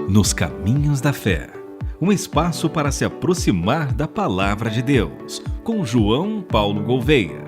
Nos Caminhos da Fé, um espaço para se aproximar da Palavra de Deus, com João Paulo Gouveia.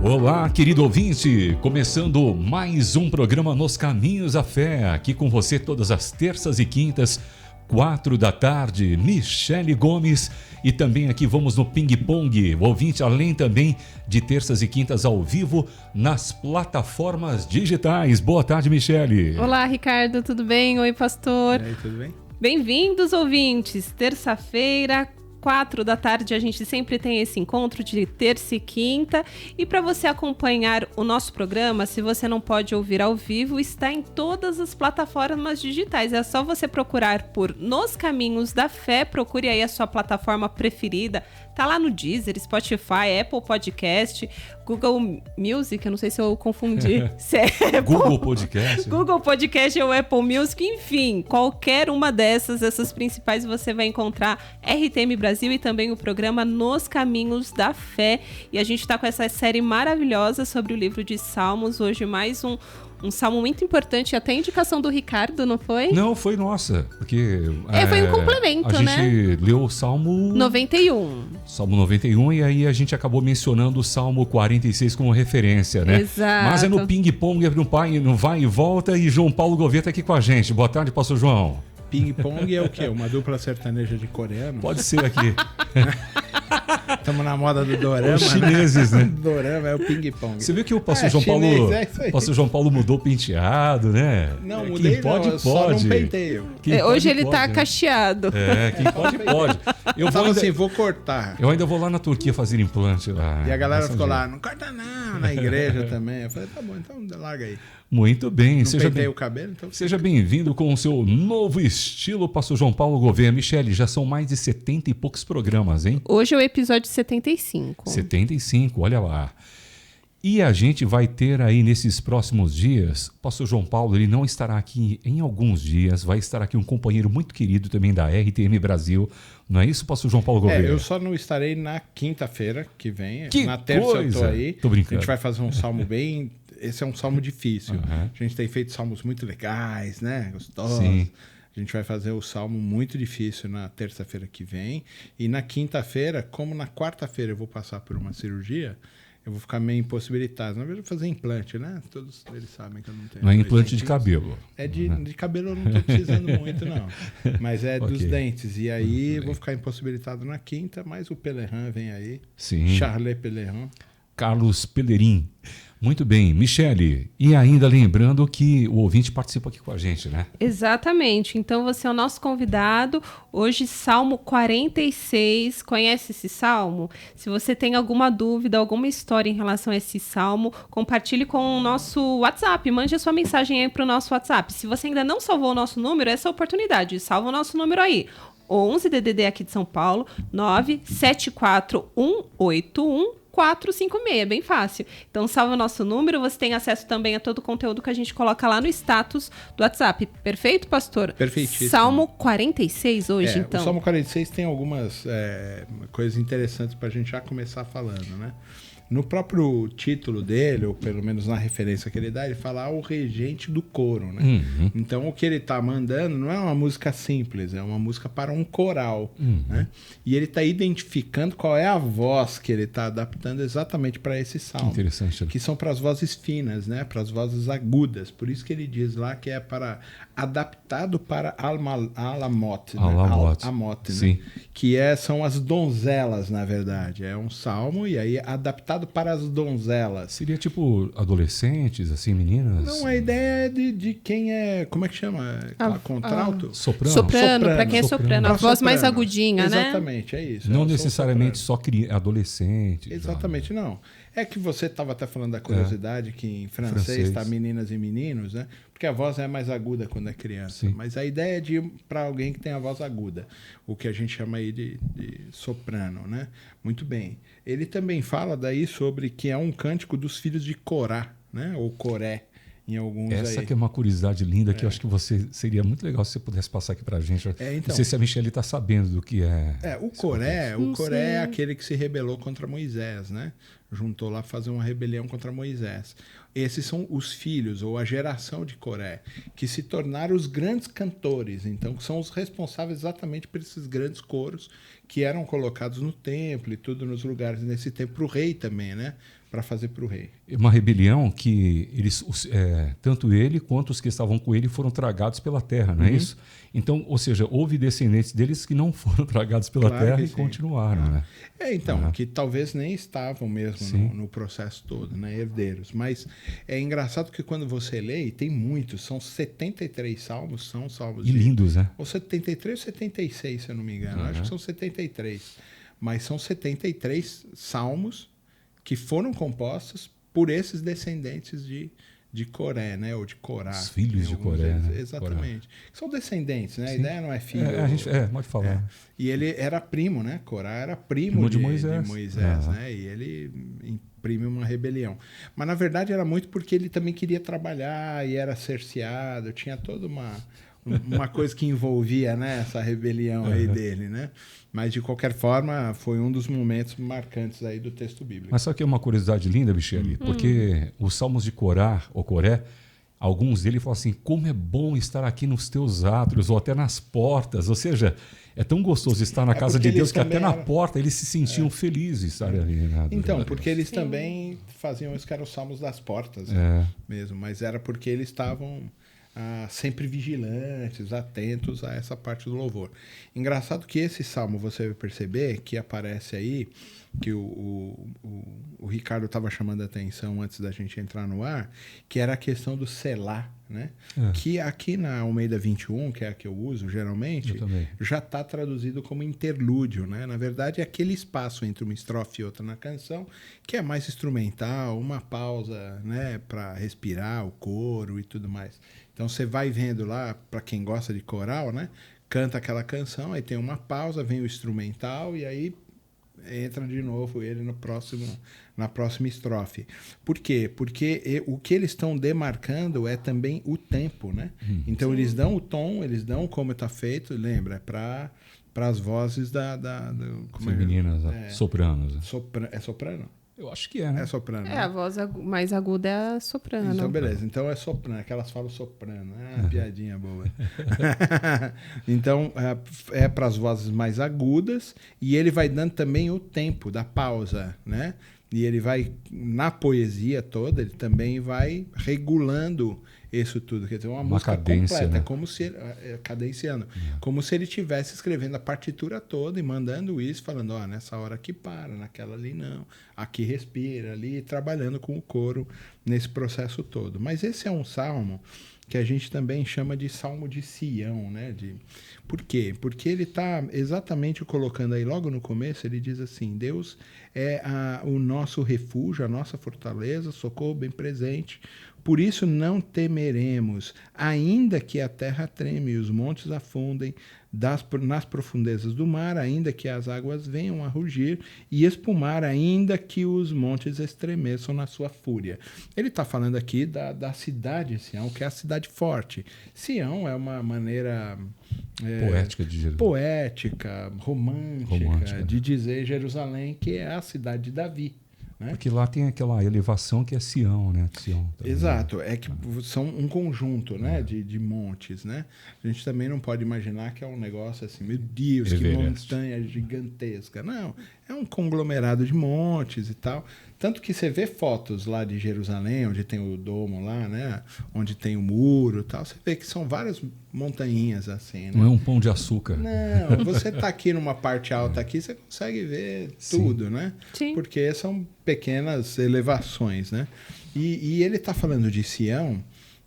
Olá, querido ouvinte, começando mais um programa Nos Caminhos da Fé, aqui com você todas as terças e quintas, 4 da tarde, Michele Gomes, e também aqui vamos no Ping Pong, o ouvinte, além também de terças e quintas ao vivo nas plataformas digitais. Boa tarde, Michele. Olá, Ricardo, tudo bem? Oi, pastor. E aí, tudo bem? Bem-vindos, ouvintes. Terça-feira, 4 da tarde, a gente sempre tem esse encontro de terça e quinta. E para você acompanhar o nosso programa, se você não pode ouvir ao vivo, está em todas as plataformas digitais. É só você procurar por Nos Caminhos da Fé, procure aí a sua plataforma preferida. Tá lá no Deezer, Spotify, Apple Podcast, Google Music, eu não sei se eu confundi. Se é Google Podcast. Google Podcast ou Apple Music, enfim, qualquer uma essas principais você vai encontrar RTM Brasil e também o programa Nos Caminhos da Fé. E a gente está com essa série maravilhosa sobre o livro de Salmos. Hoje mais um salmo muito importante, até indicação do Ricardo, não foi? Não, foi nossa, porque... foi um complemento, né? A né? gente leu o Salmo... 91. Salmo 91, e aí a gente acabou mencionando o Salmo 46 como referência, né? Exato. Mas é no ping-pong, no vai e volta, e João Paulo Gouveia está aqui com a gente. Boa tarde, pastor João. Ping-pong é o quê? Uma dupla sertaneja de coreano? Pode ser aqui. Estamos na moda do dorama, os chineses, né? Dorama é o ping-pong. Você viu que o pastor João Paulo, pastor João Paulo mudou o penteado, né? Não, mudei quem pode, não, pode. Só não penteio. Hoje ele pode, tá né? cacheado. Quem pode, pode. Eu falo assim, vou cortar. Eu ainda vou lá na Turquia fazer implante lá. E a galera ficou lá, não corta não, na igreja também. Eu falei, tá bom, então larga aí. Muito bem. Não pentei o cabelo, então... Seja bem-vindo com o seu novo estilo, pastor João Paulo Gouveia. Michele, já são mais de 70 e poucos programas, hein? Hoje é o episódio 75. 75, olha lá. E a gente vai ter aí nesses próximos dias, pastor João Paulo, ele não estará aqui em alguns dias, vai estar aqui um companheiro muito querido também da RTM Brasil. Não é isso, pastor João Paulo Gouveia? Eu só não estarei na quinta-feira que vem. Que na terça coisa! Eu tô aí. Tô brincando. A gente vai fazer um salmo bem... Esse é um salmo difícil. Uhum. A gente tem feito salmos muito legais, né? Gostosos. Sim. A gente vai fazer o salmo muito difícil na terça-feira que vem. E na quinta-feira, como na quarta-feira eu vou passar por uma cirurgia, eu vou ficar meio impossibilitado. Na verdade, eu vou fazer implante, né? Todos eles sabem que eu não tenho. Não é implante de cabelo. De cabelo eu não estou precisando muito, não. Mas é dos dentes. E aí eu vou ficar impossibilitado na quinta, mas o Pelerin vem aí. Sim. Charles Pelerin. Carlos Pelerin. Muito bem, Michele, e ainda lembrando que o ouvinte participa aqui com a gente, né? Exatamente, então você é o nosso convidado, hoje Salmo 46, conhece esse Salmo? Se você tem alguma dúvida, alguma história em relação a esse Salmo, compartilhe com o nosso WhatsApp, mande a sua mensagem aí para o nosso WhatsApp. Se você ainda não salvou o nosso número, essa é a oportunidade, salva o nosso número aí. 11 DDD aqui de São Paulo, 974181456, bem fácil. Então salva o nosso número, você tem acesso também a todo o conteúdo que a gente coloca lá no status do WhatsApp. Perfeito, pastor? Perfeitíssimo. Salmo 46 hoje, então. O Salmo 46 tem algumas coisas interessantes para a gente já começar falando, né? No próprio título dele, ou pelo menos na referência que ele dá, ele fala o regente do coro, né? Uhum. Então o que ele está mandando não é uma música simples, é uma música para um coral, né? E ele está identificando qual é a voz que ele está adaptando exatamente para esse salmo. Interessante. Que são para as vozes finas, né? Para as vozes agudas. Por isso que ele diz lá que é adaptado para Alamot, né? Amot, sim. Né? Que são as donzelas, na verdade. É um salmo e aí adaptado para as donzelas. Seria tipo adolescentes, assim, meninas? Não, a ideia é de quem é... Como é que chama? Contralto? Soprano. Soprano, para quem é soprano. A voz mais soprano. agudinha, né? Exatamente, é isso. Não necessariamente só adolescentes. Exatamente, não. É que você estava até falando da curiosidade que em francês está meninas e meninos, né? Porque a voz é mais aguda quando é criança. Sim. Mas a ideia é de ir para alguém que tem a voz aguda, o que a gente chama aí de soprano, né? Muito bem. Ele também fala daí sobre que é um cântico dos filhos de Corá, né? Ou Coré, em alguns Essa aí. que é uma curiosidade linda que eu acho que seria muito legal se você pudesse passar aqui para a gente. Então, não sei se a Michelle está sabendo do que é. O Coré é sei. aquele que se rebelou contra Moisés, né? Juntou lá para fazer uma rebelião contra Moisés. Esses são os filhos, ou a geração de Coré, que se tornaram os grandes cantores. Então, são os responsáveis exatamente por esses grandes coros que eram colocados no templo e tudo nos lugares nesse tempo, para o rei também, né? Para fazer para o rei. Uma rebelião que tanto ele quanto os que estavam com ele foram tragados pela terra, não é isso? Então, ou seja, houve descendentes deles que não foram tragados pela Claro terra que e sim. continuaram, né? Que talvez nem estavam mesmo no processo todo, né? Herdeiros. Mas é engraçado que quando você lê, e tem muitos, são 73 salmos, são salmos E lindos, né? ou 73 ou 76, se eu não me engano. Acho que são 73. Mas são 73 salmos que foram compostos por esses descendentes de Coré, né? Ou de Corá. Os filhos de Coré, né? Exatamente. São descendentes, né? A ideia não é filho. Pode falar. E ele era primo, né? Corá era primo de Moisés. Né? E ele imprime uma rebelião. Mas, na verdade, era muito porque ele também queria trabalhar e era cerceado. Tinha toda uma coisa que envolvia, né, essa rebelião aí dele, né? Mas, de qualquer forma, foi um dos momentos marcantes aí do texto bíblico. Mas só que é uma curiosidade linda, Michele, porque os salmos de Corá, ou Coré, alguns deles falam assim, como é bom estar aqui nos teus átrios, ou até nas portas, ou seja, é tão gostoso estar na casa de Deus que até na porta eles se sentiam felizes de estar ali. Né, então, porque eles também faziam isso que eram os salmos das portas, mesmo, mas era porque eles estavam sempre vigilantes, atentos a essa parte do louvor. Engraçado que esse salmo, você vai perceber que aparece aí, que o Ricardo estava chamando a atenção antes da gente entrar no ar, que era a questão do selá, né? Que aqui na Almeida 21, que é a que eu uso geralmente, já está traduzido como interlúdio, né? Na verdade, é aquele espaço entre uma estrofe e outra na canção, que é mais instrumental, uma pausa, né, para respirar o coro e tudo mais. Então você vai vendo lá, para quem gosta de coral, né? Canta aquela canção, aí tem uma pausa, vem o instrumental e aí entra de novo ele na próxima estrofe. Por quê? Porque o que eles estão demarcando é também o tempo, né? Então eles dão o tom, eles dão como está feito, lembra? É para as vozes femininas, sopranos. É soprano? Eu acho que é, né? É soprano. A voz mais aguda é a soprano. Então, beleza. Então, é soprano. Aquelas falam soprano. Piadinha boa. Então, é para as vozes mais agudas. E ele vai dando também o tempo da pausa, né? E ele vai, na poesia toda, ele também vai regulando isso tudo. Quer dizer, uma música cadência, completa, né? como se cadenciando. Como se ele estivesse escrevendo a partitura toda e mandando isso, falando, nessa hora aqui para, naquela ali não, aqui respira, ali, trabalhando com o coro nesse processo todo. Mas esse é um salmo que a gente também chama de Salmo de Sião, né? Por quê? Porque ele está exatamente colocando aí, logo no começo, ele diz assim, Deus é o nosso refúgio, a nossa fortaleza, socorro bem presente, por isso não temeremos, ainda que a terra treme e os montes afundem nas profundezas do mar, ainda que as águas venham a rugir e espumar, ainda que os montes estremeçam na sua fúria. Ele está falando aqui da cidade de Sião, que é a cidade forte. Sião é uma maneira poética de Jerusalém. Poética, romântica, de dizer Jerusalém, que é a cidade de Davi. Né? Porque lá tem aquela elevação que é Sião, né? Sião também. Exato, é que são um conjunto, né, de montes, né? A gente também não pode imaginar que é um negócio assim, meu Deus, que montanha gigantesca. Não, é um conglomerado de montes e tal. Tanto que você vê fotos lá de Jerusalém, onde tem o domo lá, né? Onde tem o muro e tal, você vê que são várias montanhinhas assim, né? Não é um pão de açúcar. Não, você tá aqui numa parte alta aqui, você consegue ver tudo, né? Sim. Porque são pequenas elevações, né? E ele tá falando de Sião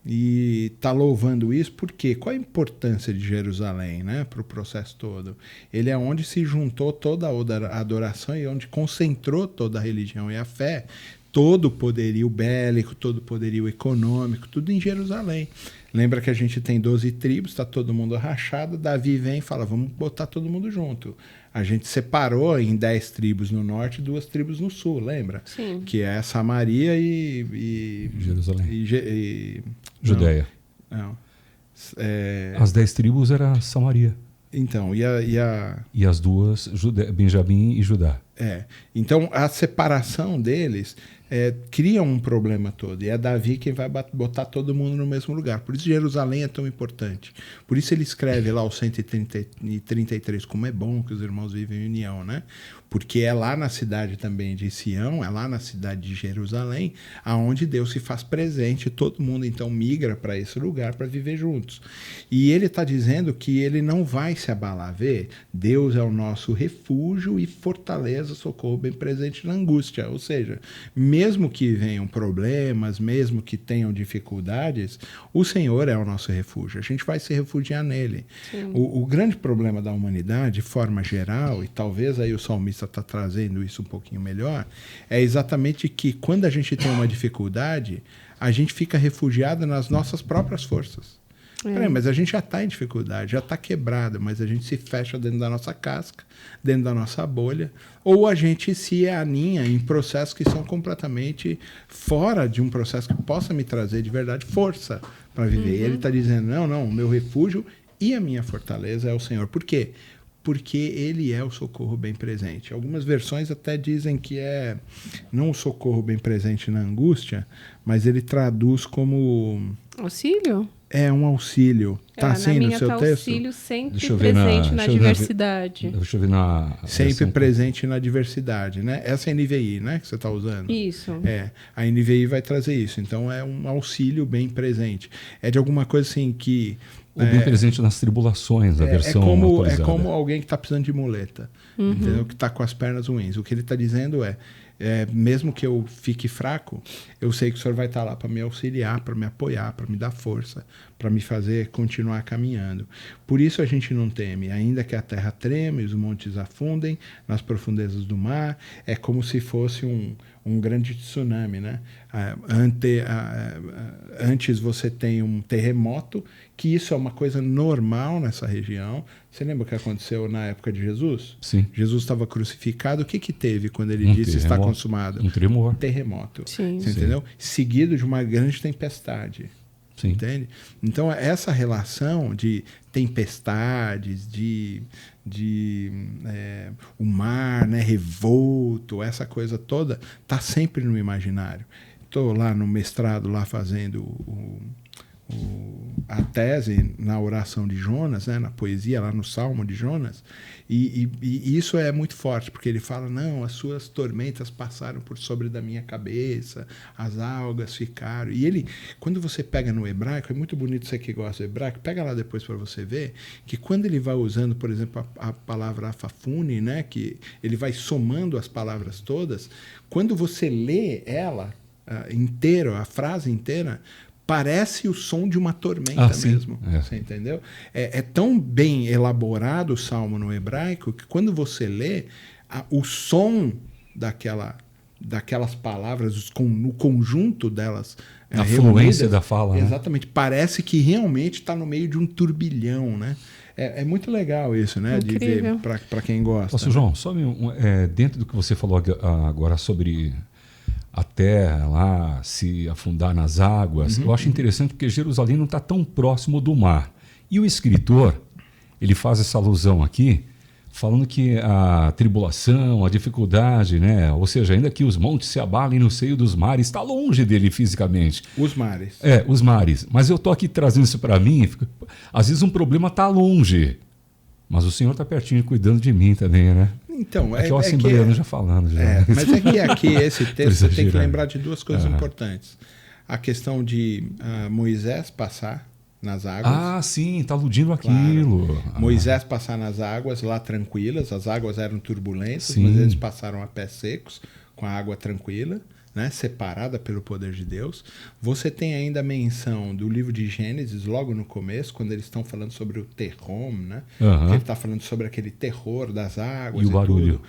e tá louvando isso porque qual a importância de Jerusalém, né, para o processo todo? Ele é onde se juntou toda a adoração e onde concentrou toda a religião e a fé, todo o poderio bélico, todo o poderio econômico, tudo em Jerusalém. Lembra que a gente tem 12 tribos, está todo mundo rachado, Davi vem e fala, vamos botar todo mundo junto. A gente separou em 10 tribos no norte e 2 tribos no sul, lembra? Sim. Que é Samaria e Jerusalém. Judéia. Não. As 10 tribos era Samaria. Então, E as duas, Benjamim e Judá. Então, a separação deles cria um problema todo. E é Davi quem vai botar todo mundo no mesmo lugar. Por isso Jerusalém é tão importante. Por isso ele escreve lá o 133, como é bom que os irmãos vivem em união, né? Porque é lá na cidade também de Sião, é lá na cidade de Jerusalém, aonde Deus se faz presente. Todo mundo então migra para esse lugar para viver juntos. E ele está dizendo que ele não vai se abalar. Vê, Deus é o nosso refúgio e fortaleza, socorro bem presente na angústia. Ou seja, mesmo que venham problemas, mesmo que tenham dificuldades, o Senhor é o nosso refúgio. A gente vai se refugiar nele. O grande problema da humanidade, de forma geral, e talvez aí o salmista está trazendo isso um pouquinho melhor, é exatamente que quando a gente tem uma dificuldade, a gente fica refugiado nas nossas próprias forças. Peraí, mas a gente já está em dificuldade, já está quebrado, mas a gente se fecha dentro da nossa casca, dentro da nossa bolha, ou a gente se aninha em processos que são completamente fora de um processo que possa me trazer de verdade força para viver. E ele está dizendo, não, o meu refúgio e a minha fortaleza é o Senhor. Por quê? Porque ele é o socorro bem presente. Algumas versões até dizem que é não o socorro bem presente na angústia, mas ele traduz como... Auxílio? É um auxílio. Tá assim no seu texto? Auxílio sempre presente na diversidade. Deixa eu ver na... Sempre presente na diversidade, né? Essa é a NVI, né? Que você está usando. Isso. A NVI vai trazer isso. Então, é um auxílio bem presente. É de alguma coisa assim que... O bem presente nas tribulações, a versão atualizada. É como alguém que está precisando de muleta, entendeu? Que está com as pernas ruins. O que ele está dizendo mesmo que eu fique fraco, eu sei que o Senhor vai estar lá para me auxiliar, para me apoiar, para me dar força, para me fazer continuar caminhando. Por isso a gente não teme, ainda que a terra treme, os montes afundem nas profundezas do mar, é como se fosse um grande tsunami, né? Antes você tem um terremoto, que isso é uma coisa normal nessa região. Você lembra o que aconteceu na época de Jesus? Sim. Jesus estava crucificado. O que teve quando ele disse está consumado? Um tremor. Um terremoto. Sim. Você entendeu? Seguido de uma grande tempestade. Sim. Entende? Então, essa relação de tempestades, o mar, né, revolto, essa coisa toda, está sempre no imaginário. Estou lá no mestrado, lá fazendo a tese na oração de Jonas, né, na poesia, lá no Salmo de Jonas, e isso é muito forte, porque ele fala, não, as suas tormentas passaram por sobre da minha cabeça, as algas ficaram, e ele, quando você pega no hebraico, é muito bonito, você que gosta do hebraico, pega lá depois para você ver, que quando ele vai usando, por exemplo, a palavra afafune, né, que ele vai somando as palavras todas, quando você lê ela inteira, a frase inteira, parece o som de uma tormenta mesmo. Você entendeu? É tão bem elaborado o Salmo no hebraico que quando você lê, o som daquelas palavras, no conjunto delas... A fluência da fala. Exatamente. Né? Parece que realmente está no meio de um turbilhão, né? É muito legal isso, né? Incrível. De ver para quem gosta. Pastor João, só dentro do que você falou agora sobre... a terra lá se afundar nas águas. Eu acho interessante porque Jerusalém não está tão próximo do mar. E o escritor, ele faz essa alusão aqui, falando que a tribulação, a dificuldade, né? Ou seja, ainda que os montes se abalem no seio dos mares, está longe dele fisicamente. Os mares. Os mares. Mas eu estou aqui trazendo isso para mim, às vezes um problema está longe, mas o Senhor está pertinho cuidando de mim também, né? Então, aqui é o assembleano já falando. Já. Mas é que aqui, esse texto, você tem que lembrar de duas coisas importantes. A questão de Moisés passar nas águas. Ah, sim, está aludindo aquilo. Claro. Moisés passar nas águas lá tranquilas, as águas eram turbulentas, sim. mas eles passaram a pés secos, com a água tranquila. né, separada pelo poder de Deus. Você tem ainda a menção do livro de Gênesis, logo no começo, quando eles estão falando sobre o Terrom, né? Que ele está falando sobre aquele terror das águas e o barulho.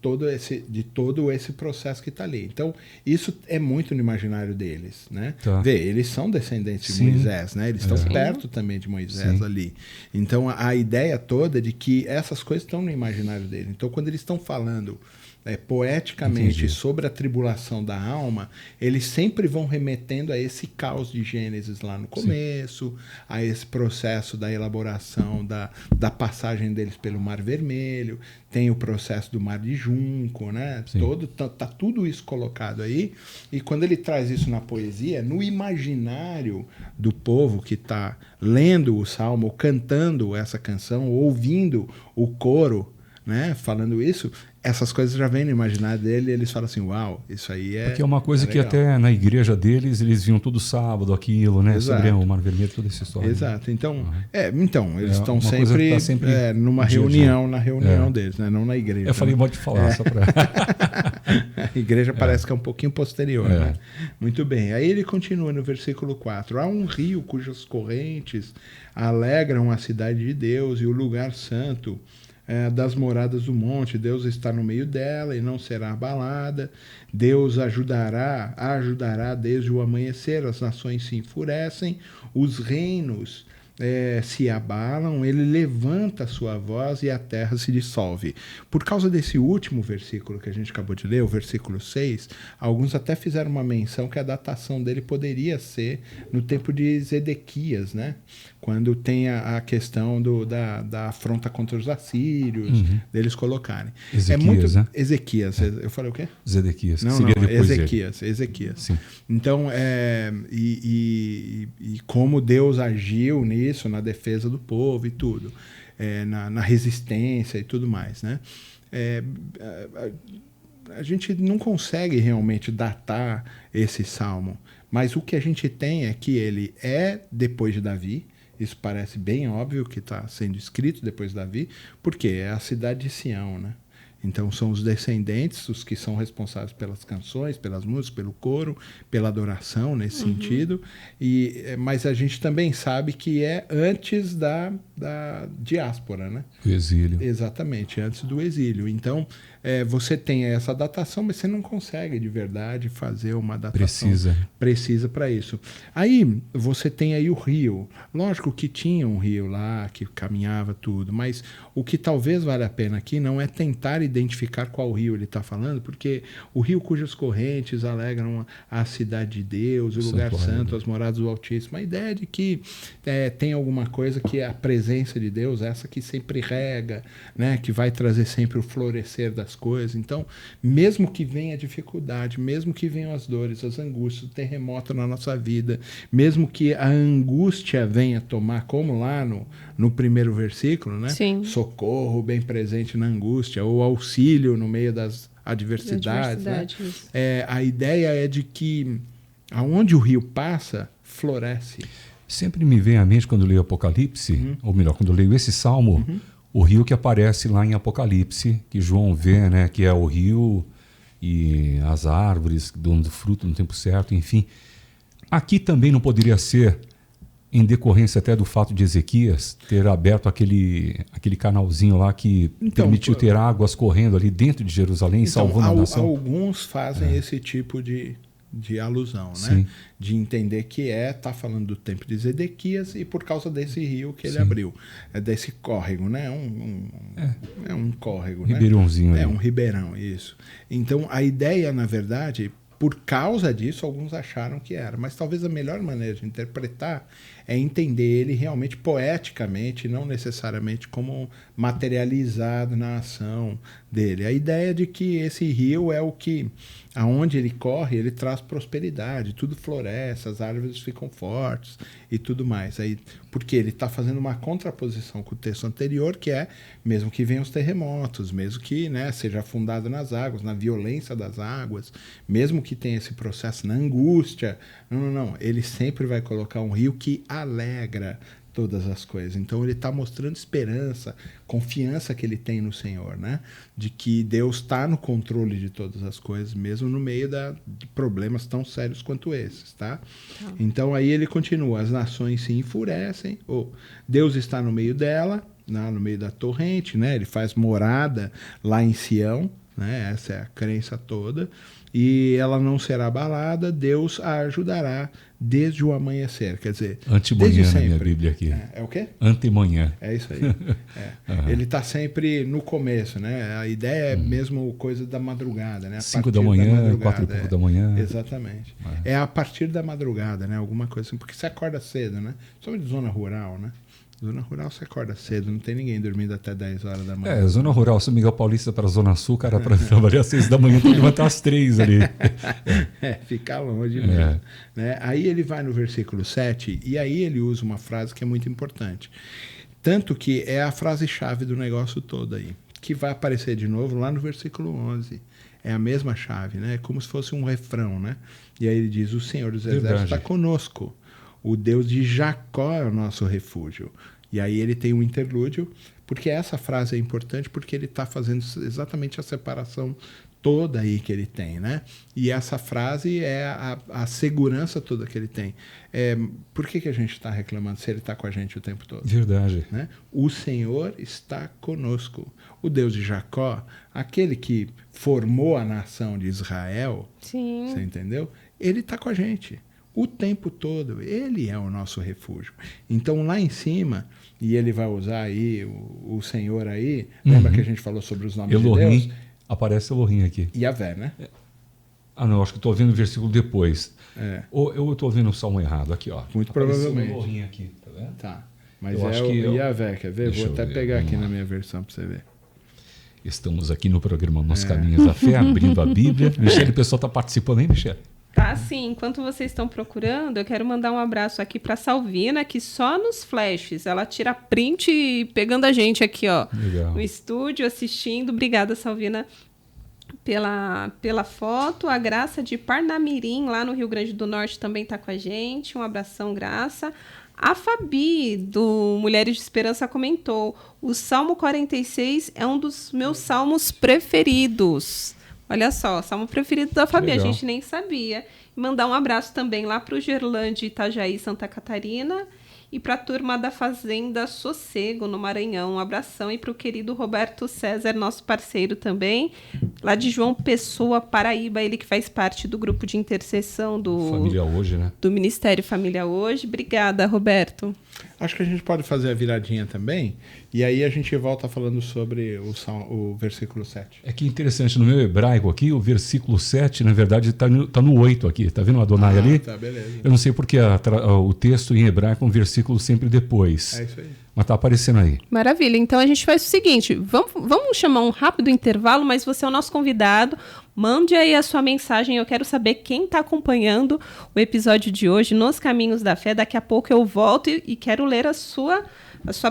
tudo, de todo esse processo que está ali. Então, isso é muito no imaginário deles, né? Tá. Vê, eles são descendentes de Moisés, né? Eles estão perto também de Moisés ali. Então, a ideia toda é de que essas coisas estão no imaginário deles. Então, quando eles estão falando poeticamente sobre a tribulação da alma, eles sempre vão remetendo a esse caos de Gênesis lá no começo, a esse processo da elaboração da passagem deles pelo Mar Vermelho, tem o processo do Mar de Junco, né? Tá tudo isso colocado aí, e quando ele traz isso na poesia, no imaginário do povo que está lendo o Salmo, ou cantando essa canção, ou ouvindo o coro, né, falando isso, essas coisas já vêm no imaginário dele e eles falam assim, uau, isso aí é... Porque é uma coisa que até na igreja deles, eles viam todo sábado aquilo, né? Exato. Sobre o Mar Vermelho, toda essa história. Exato. Então, eles estão sempre numa reunião, na reunião deles, né? Não na igreja. Eu falei, pode falar, só para... A igreja parece que é um pouquinho posterior, né? Muito bem. Aí ele continua no versículo 4. Há um rio cujas correntes alegram a cidade de Deus e o lugar santo das moradas do monte. Deus está no meio dela e não será abalada. Deus ajudará desde o amanhecer. As nações se enfurecem, os reinos se abalam, ele levanta a sua voz e a terra se dissolve. Por causa desse último versículo que a gente acabou de ler, o versículo 6, alguns até fizeram uma menção que a datação dele poderia ser no tempo de Zedequias, né? Quando tem a questão da afronta contra os assírios, deles colocarem. Ezequias, né? Ezequias. Eu falei o quê? Zedequias. Não, Ezequias. Sim. Então, e como Deus agiu nisso, na defesa do povo e tudo, na resistência e tudo mais, né? A gente não consegue realmente datar esse salmo, mas o que a gente tem é que ele é depois de Davi. Isso parece bem óbvio que está sendo escrito depois de Davi, porque é a cidade de Sião, né? Então são os descendentes, os que são responsáveis pelas canções, pelas músicas, pelo coro, pela adoração nesse sentido. Mas a gente também sabe que é antes da diáspora, né? O exílio. Exatamente, antes do exílio. Então você tem essa datação, mas você não consegue de verdade fazer uma datação precisa para isso. Aí você tem aí o rio. Lógico que tinha um rio lá que caminhava tudo, mas o que talvez valha a pena aqui não é tentar identificar qual rio ele está falando, porque o rio cujas correntes alegram a cidade de Deus, o lugar santo, as moradas do Altíssimo. A ideia é de que tem alguma coisa que é a presença de Deus, essa que sempre rega, né, que vai trazer sempre o florescer das coisas. Então, mesmo que venha a dificuldade, mesmo que venham as dores, as angústias, o terremoto na nossa vida, mesmo que a angústia venha tomar, como lá no primeiro versículo, né? Sim. Socorro bem presente na angústia, ou auxílio no meio das adversidades, né? A ideia é de que aonde o rio passa, floresce. Sempre me vem à mente quando eu leio Apocalipse, ou melhor, quando eu leio esse salmo, o rio que aparece lá em Apocalipse, que João vê, né, que é o rio e as árvores dando fruto no tempo certo, enfim. Aqui também não poderia ser, em decorrência até do fato de Ezequias ter aberto aquele canalzinho lá que permitiu ter águas correndo ali dentro de Jerusalém, salvando a nação? Alguns fazem esse tipo de alusão, né? Sim. De entender que tá falando do tempo de Zedequias e por causa desse rio que ele abriu. Desse córrego, né? É um córrego, ribeirãozinho, né? Um ribeirão, isso. Então, a ideia, na verdade, por causa disso, alguns acharam que era. Mas talvez a melhor maneira de interpretar é entender ele realmente poeticamente, não necessariamente como materializado na ação dele. A ideia de que esse rio é o que, aonde ele corre, ele traz prosperidade, tudo floresce, as árvores ficam fortes e tudo mais. Aí, porque ele está fazendo uma contraposição com o texto anterior, que é, mesmo que venham os terremotos, mesmo que, né, seja afundado nas águas, na violência das águas, mesmo que tenha esse processo na angústia, não, ele sempre vai colocar um rio que alegra, todas as coisas. Então ele está mostrando esperança, confiança que ele tem no Senhor, né? De que Deus está no controle de todas as coisas, mesmo no meio de problemas tão sérios quanto esses, tá? Então aí ele continua, as nações se enfurecem, Deus está no meio dela, no meio da torrente, né? Ele faz morada lá em Sião, né? Essa é a crença toda, e ela não será abalada, Deus a ajudará desde o amanhecer, quer dizer, antemanhã na minha Bíblia aqui. É o quê? Antemanhã. É isso aí. Ele está sempre no começo, né? A ideia é mesmo coisa da madrugada, né? 5 da manhã, 4 e pouco da manhã. Exatamente. É a partir da madrugada, né? Alguma coisa assim, porque você acorda cedo, né? Somente zona rural, né? Zona rural você acorda cedo, não tem ninguém dormindo até 10 horas da manhã. Zona rural, São Miguel Paulista para a Zona Sul, cara, para trabalhar às 6 da manhã, tem que levantar às 3 ali. Fica longe mesmo. Né? Aí ele vai no versículo 7 e aí ele usa uma frase que é muito importante. Tanto que é a frase-chave do negócio todo aí, que vai aparecer de novo lá no versículo 11. É a mesma chave, né? É como se fosse um refrão, né? E aí ele diz, o Senhor dos Exércitos está conosco. O Deus de Jacó é o nosso refúgio. E aí ele tem um interlúdio, porque essa frase é importante, porque ele está fazendo exatamente a separação toda aí que ele tem, né? E essa frase é a segurança toda que ele tem. Por que a gente está reclamando se ele está com a gente o tempo todo? Verdade. Né? O Senhor está conosco. O Deus de Jacó, aquele que formou a nação de Israel, Sim. Você entendeu? Ele está com a gente. O tempo todo, ele é o nosso refúgio. Então, lá em cima, e ele vai usar aí o Senhor aí, lembra que a gente falou sobre os nomes Elohim, de Deus? aparece Elohim aqui. Yahvé, né? Não, acho que estou vendo o versículo depois. Ou eu estou vendo o salmo errado aqui, ó. Muito Apareceu provavelmente. Elohim aqui, tá vendo? Tá. Mas Eu é acho o que Yahvé, quer ver? Deixa Vou eu até ver, pegar vamos aqui lá. na minha versão para você ver. Estamos aqui no programa Nos Caminhos da Fé, abrindo a Bíblia. Michele, o pessoal está participando aí, Michele? Tá, sim. Enquanto vocês estão procurando, eu quero mandar um abraço aqui para Salvina, que só nos flashes ela tira print pegando a gente aqui, ó, Legal. no estúdio, assistindo. Obrigada, Salvina, pela foto. A Graça de Parnamirim, lá no Rio Grande do Norte, também está com a gente. Um abração, Graça. A Fabi, do Mulheres de Esperança, comentou: o Salmo 46 é um dos meus salmos preferidos. Olha só, salmo preferido da Fabi, a Legal. gente nem sabia. E mandar um abraço também lá para o Gerlande, Itajaí, Santa Catarina, e para a turma da Fazenda Sossego, no Maranhão. Um abração. E para o querido Roberto César, nosso parceiro também, lá de João Pessoa, Paraíba, ele que faz parte do grupo de intercessão Família Hoje, né? do Ministério Família Hoje. Obrigada, Roberto. Acho que a gente pode fazer a viradinha também, e aí a gente volta falando sobre o versículo 7. É que interessante, no meu hebraico aqui, o versículo 7, na verdade, está no 8 aqui. Tá vendo o Adonai ali? Tá, beleza. Eu não sei porque o texto em hebraico é um versículo sempre depois. É isso aí. Mas tá aparecendo aí. Maravilha. Então a gente faz o seguinte, vamos chamar um rápido intervalo, mas você é o nosso convidado. Mande aí a sua mensagem. Eu quero saber quem está acompanhando o episódio de hoje Nos Caminhos da Fé. Daqui a pouco eu volto e quero ler a sua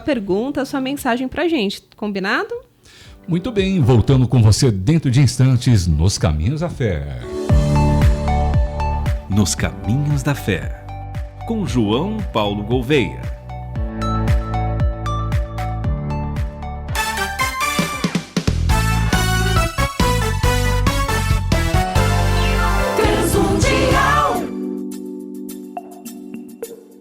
pergunta, a sua mensagem pra gente. Combinado? Muito bem, voltando com você dentro de instantes nos Caminhos da Fé. Nos Caminhos da Fé, com João Paulo Gouveia.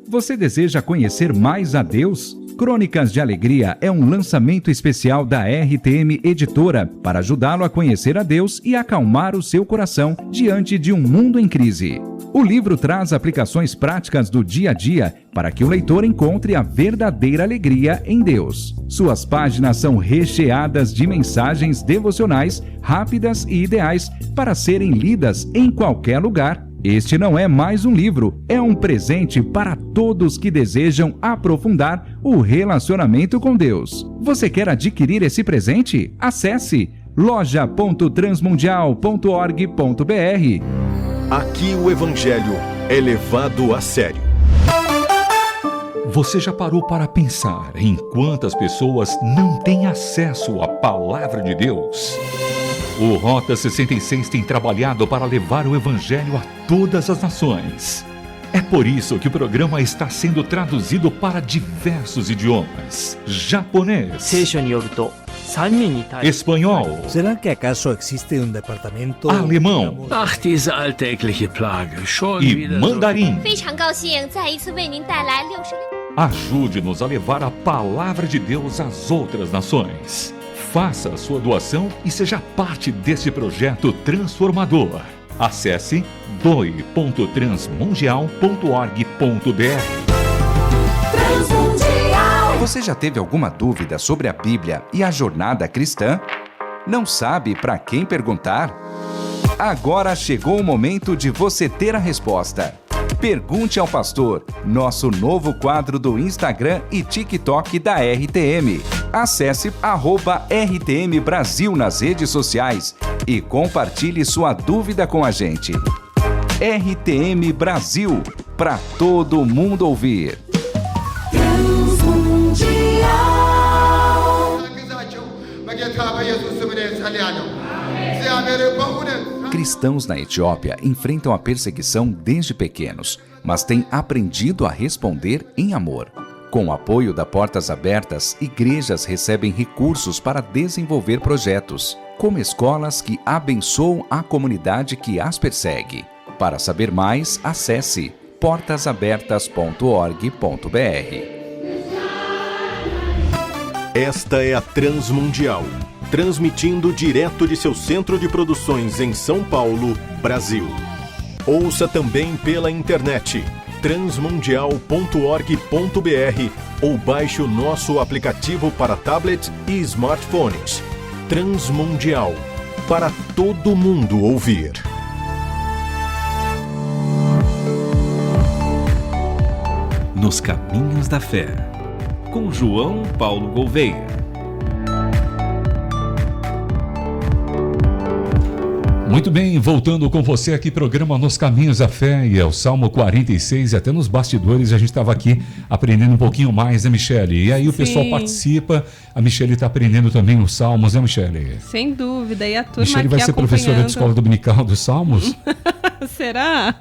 Você deseja conhecer mais a Deus? Crônicas de Alegria é um lançamento especial da RTM Editora para ajudá-lo a conhecer a Deus e acalmar o seu coração diante de um mundo em crise. O livro traz aplicações práticas do dia a dia para que o leitor encontre a verdadeira alegria em Deus. Suas páginas são recheadas de mensagens devocionais rápidas e ideais para serem lidas em qualquer lugar. Este não é mais um livro, é um presente para todos que desejam aprofundar o relacionamento com Deus. Você quer adquirir esse presente? Acesse loja.transmundial.org.br. Aqui o Evangelho é levado a sério. Você já parou para pensar em quantas pessoas não têm acesso à Palavra de Deus? O Rota 66 tem trabalhado para levar o Evangelho a todas as nações. É por isso que o programa está sendo traduzido para diversos idiomas: japonês, 聖書によると3人に対して espanhol, ¿Será que acaso existe un departamento? alemão Ach, diese alltägliche Plage. Schon e wieder mandarim. 非常高兴再一次为您带来66。 Ajude-nos a levar a palavra de Deus às outras nações. Faça a sua doação e seja parte deste projeto transformador. Acesse doe.transmundial.org.br. Você já teve alguma dúvida sobre a Bíblia e a jornada cristã? Não sabe para quem perguntar? Agora chegou o momento de você ter a resposta. Pergunte ao Pastor, nosso novo quadro do Instagram e TikTok da RTM. Acesse @RTM Brasil nas redes sociais e compartilhe sua dúvida com a gente. RTM Brasil, para todo mundo ouvir. Cristãos na Etiópia enfrentam a perseguição desde pequenos, mas têm aprendido a responder em amor. Com o apoio da Portas Abertas, igrejas recebem recursos para desenvolver projetos, como escolas que abençoam a comunidade que as persegue. Para saber mais, acesse portasabertas.org.br. Esta é a Transmundial, transmitindo direto de seu centro de produções em São Paulo, Brasil. Ouça também pela internet transmundial.org.br ou baixe o nosso aplicativo para tablet e smartphones. Transmundial, para todo mundo ouvir. Nos Caminhos da Fé, com João Paulo Gouveia. Muito bem, voltando com você aqui, programa Nos Caminhos da Fé, e é o Salmo 46, e até nos bastidores a gente estava aqui aprendendo um pouquinho mais, né, Michele? E aí o pessoal participa, a Michele está aprendendo também os Salmos, né, Michele? Sem dúvida, e a turma Michele aqui vai ser professora acompanhando. de escola dominical dos Salmos? Será?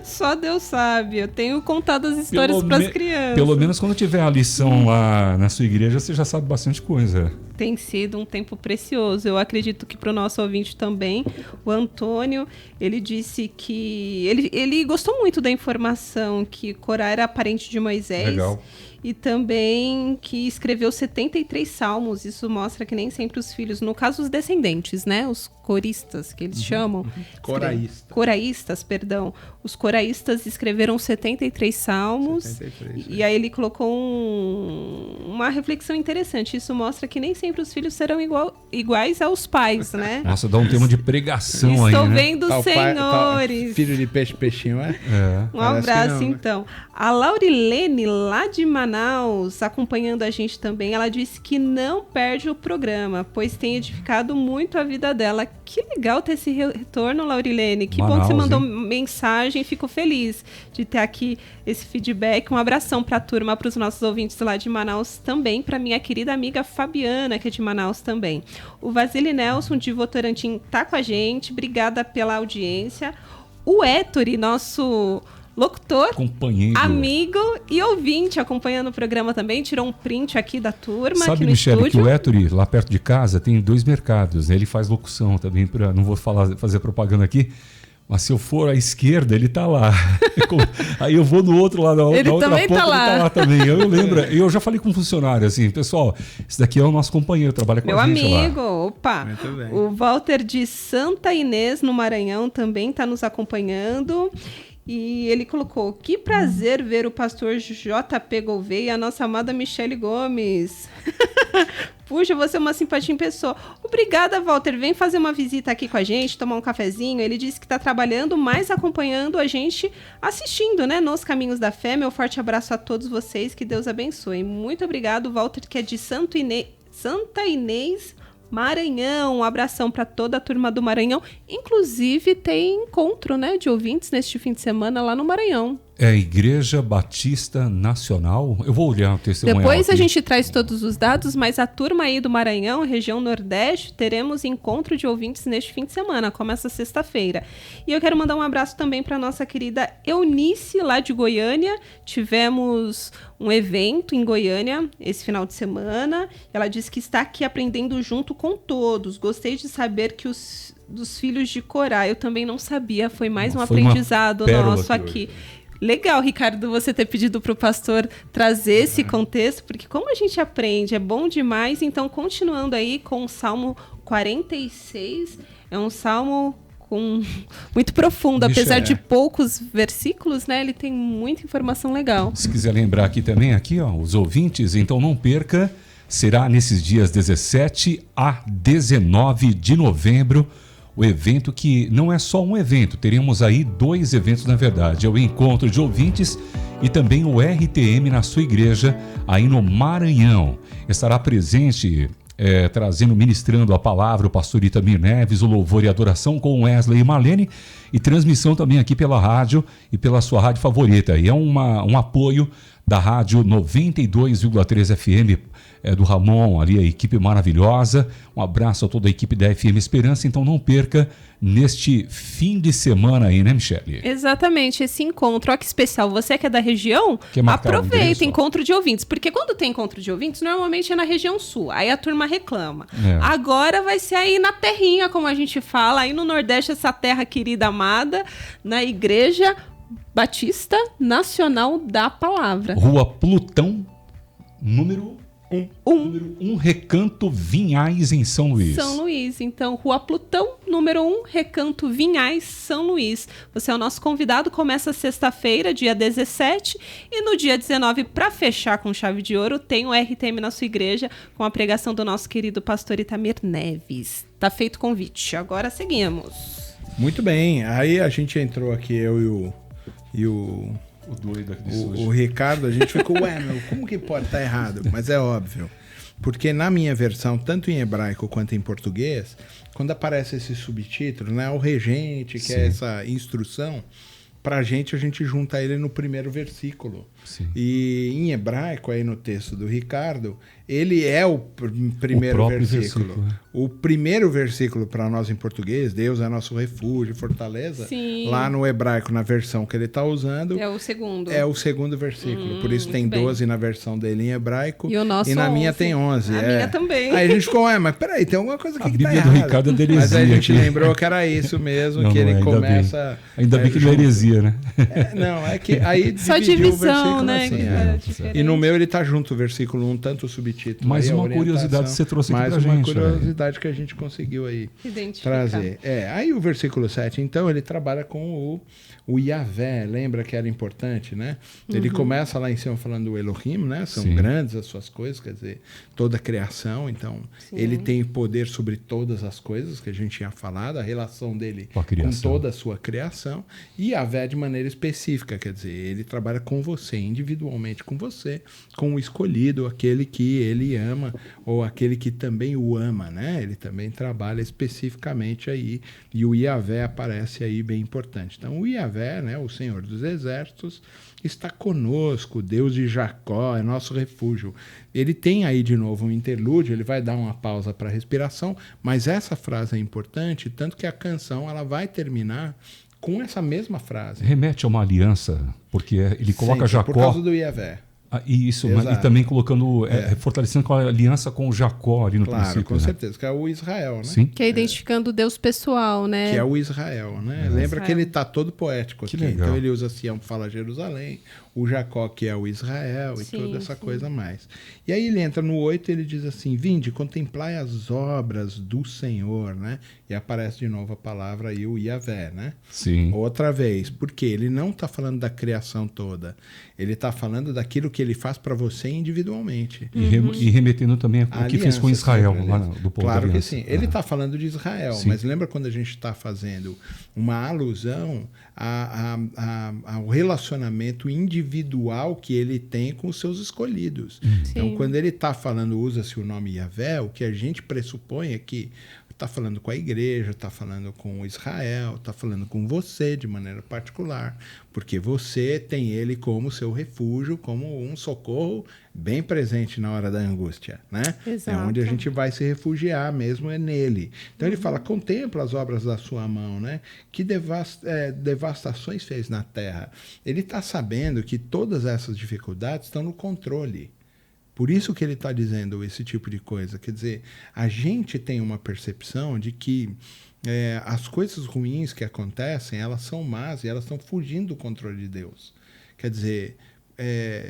Só Deus sabe. Eu tenho contado as histórias para as crianças. Pelo menos quando tiver a lição lá na sua igreja, você já sabe bastante coisa. Tem sido um tempo precioso. Eu acredito que para o nosso ouvinte também. O Antônio, ele disse que... Ele gostou muito da informação que Corá era parente de Moisés. Legal. E também que escreveu 73 salmos. Isso mostra que nem sempre os filhos, no caso os descendentes, né? Os coristas, que eles chamam. Coraístas, perdão. Os coraístas escreveram 73 salmos. 73, e aí ele colocou uma reflexão interessante. Isso mostra que nem sempre os filhos serão iguais aos pais, né? Nossa, dá um tema de pregação aí, Estou né? vendo, senhores. Filho de peixe, peixinho, é? Um abraço, então. A Laurilene, lá de Manaus, acompanhando a gente também, ela disse que não perde o programa, pois tem edificado muito a vida dela. Que legal ter esse retorno, Laurilene. Que Manaus, bom que você mandou hein? mensagem. Fico feliz de ter aqui esse feedback. Um abração para a turma, para os nossos ouvintes lá de Manaus também, para minha querida amiga Fabiana, que é de Manaus também. O Vasile Nelson, de Votorantim, tá com a gente. Obrigada pela audiência. O Héctor, nosso locutor, companheiro, amigo e ouvinte, acompanhando o programa também, tirou um print aqui da turma. Sabe, aqui no Michele, estúdio. que o Héctor, lá perto de casa, tem 2 mercados, né? Ele faz locução também, não vou fazer propaganda aqui, mas se eu for à esquerda, ele tá lá. Aí eu vou no outro lado, na outra ponta, ele tá lá também. Eu lembro, eu já falei com um funcionário assim, pessoal, esse daqui é o nosso companheiro, trabalha com Meu a gente amigo, lá. opa. Muito bem. O Walter de Santa Inês, no Maranhão, também está nos acompanhando. E ele colocou: que prazer ver o pastor JP Gouveia e a nossa amada Michele Gomes. Puxa, você é uma simpatia em pessoa. Obrigada, Walter. Vem fazer uma visita aqui com a gente, tomar um cafezinho. Ele disse que está trabalhando, mas acompanhando a gente, assistindo, né? Nos Caminhos da Fé. Meu forte abraço a todos vocês. Que Deus abençoe. Muito obrigado, Walter, que é de Santa Inês, Maranhão. Um abração para toda a turma do Maranhão. Inclusive, tem encontro, né, de ouvintes neste fim de semana lá no Maranhão. É a Igreja Batista Nacional. Eu vou olhar o testemunho. Depois a gente traz todos os dados, mas a turma aí do Maranhão, região Nordeste, teremos encontro de ouvintes neste fim de semana, começa sexta-feira. E eu quero mandar um abraço também para nossa querida Eunice, lá de Goiânia. Tivemos um evento em Goiânia esse final de semana. Ela disse que está aqui aprendendo junto com todos. Gostei de saber que dos filhos de Corá, eu também não sabia, foi mais um aprendizado nosso aqui. Legal, Ricardo, você ter pedido para o pastor trazer esse contexto, porque como a gente aprende, é bom demais. Então, continuando aí com o Salmo 46, é um salmo muito profundo, apesar de poucos versículos, né? Ele tem muita informação legal. Se quiser lembrar aqui também, os ouvintes, então não perca, será nesses dias 17 a 19 de novembro, o evento que não é só um evento, teremos aí 2 eventos na verdade, é o encontro de ouvintes e também o RTM na sua igreja aí no Maranhão. Estará presente, ministrando a palavra o pastor Itamir Neves, o louvor e adoração com Wesley e Marlene e transmissão também aqui pela rádio e pela sua rádio favorita. E é um apoio da rádio 92,3 FM, do Ramon, ali a equipe maravilhosa. Um abraço a toda a equipe da FM Esperança. Então não perca neste fim de semana aí, né, Michele? Exatamente, esse encontro. Olha que especial. Você que é da região, aproveita encontro de ouvintes. Porque quando tem encontro de ouvintes, normalmente é na região sul. Aí a turma reclama. Agora vai ser aí na terrinha, como a gente fala, aí no Nordeste, essa terra querida, amada, na Igreja Batista Nacional da Palavra. Rua Plutão, número 1, Recanto Vinhais, em São Luís. São Luís. Então, Rua Plutão, número 1, Recanto Vinhais, São Luís. Você é o nosso convidado. Começa sexta-feira, dia 17. E no dia 19, para fechar com chave de ouro, tem o RTM na sua igreja, com a pregação do nosso querido pastor Itamir Neves. Tá feito o convite. Agora seguimos. Muito bem. Aí a gente entrou aqui, eu e o doido aqui o Ricardo, a gente ficou, como que pode estar errado? Mas é óbvio, porque na minha versão, tanto em hebraico quanto em português, quando aparece esse subtítulo, né, o regente, que é essa instrução, a gente junta ele no primeiro versículo. Sim. E em hebraico, aí no texto do Ricardo, ele é o primeiro versículo. O primeiro versículo para nós em português, Deus é nosso refúgio, fortaleza. Sim. Lá no hebraico, na versão que ele está usando, é o segundo. É o segundo versículo. Por isso tem 12 na versão dele em hebraico. E o nosso na 11. Minha tem 11. A minha também. Aí a gente ficou, mas peraí, tem alguma coisa aqui que tá errada. A Bíblia do Ricardo é da heresia. Mas aí a gente aqui. lembrou que era isso mesmo, que ele começa... Ainda bem que não é heresia, né? É que aí só dividiu divisão, o versículo né? assim. E no meu ele tá junto, o versículo 1, tanto o subtítulo. Mais uma curiosidade que você trouxe aqui pra gente. Mais uma curiosidade que a gente conseguiu aí trazer. Aí o versículo 7, então, ele trabalha com o Yahvé, lembra que era importante, né? Ele começa lá em cima falando do Elohim, né? São grandes as suas coisas, quer dizer, toda a criação, então ele tem poder sobre todas as coisas que a gente tinha falado, a relação dele com toda a sua criação, e Yahvé de maneira específica, quer dizer, ele trabalha com você, individualmente com você, com o escolhido, aquele que ele ama, ou aquele que também o ama, né? Ele também trabalha especificamente aí, e o Yahvé aparece aí bem importante. Então o Yahvé, né, o Senhor dos Exércitos, está conosco, Deus de Jacó, é nosso refúgio. Ele tem aí de novo um interlúdio, ele vai dar uma pausa para respiração, mas essa frase é importante, tanto que a canção ela vai terminar com essa mesma frase. Remete a uma aliança, porque ele coloca Jacó... por causa do Yahvé. Isso, e também colocando, fortalecendo com a aliança com Jacó ali no princípio. Com certeza, que é o Israel, né? Sim. Que é identificando o Deus pessoal, né? Que é o Israel, né? Lembra que ele está todo poético aqui. Então ele usa Sião que fala Jerusalém, o Jacó que é o Israel e toda essa coisa mais. E aí ele entra no 8 e ele diz assim, vinde, contemplai as obras do Senhor, né? E aparece de novo a palavra aí, o Yahvé, né? Sim. Outra vez, porque ele não está falando da criação toda, ele está falando daquilo que ele faz para você individualmente. E remetendo também ao que fez com Israel, lá do povo Claro da que sim. Ele está falando de Israel, mas lembra quando a gente está fazendo uma alusão ao relacionamento individual que ele tem com os seus escolhidos. Então, quando ele está falando, usa-se o nome Yahvé, o que a gente pressupõe é que está falando com a igreja, está falando com Israel, está falando com você de maneira particular, porque você tem ele como seu refúgio, como um socorro bem presente na hora da angústia, né? Exato. É onde a gente vai se refugiar mesmo, é nele. Então ele fala, contempla as obras da sua mão, né? Que devastações fez na terra. Ele está sabendo que todas essas dificuldades estão no controle. Por isso que ele está dizendo esse tipo de coisa. Quer dizer, a gente tem uma percepção de que as coisas ruins que acontecem, elas são más e elas estão fugindo do controle de Deus. Quer dizer,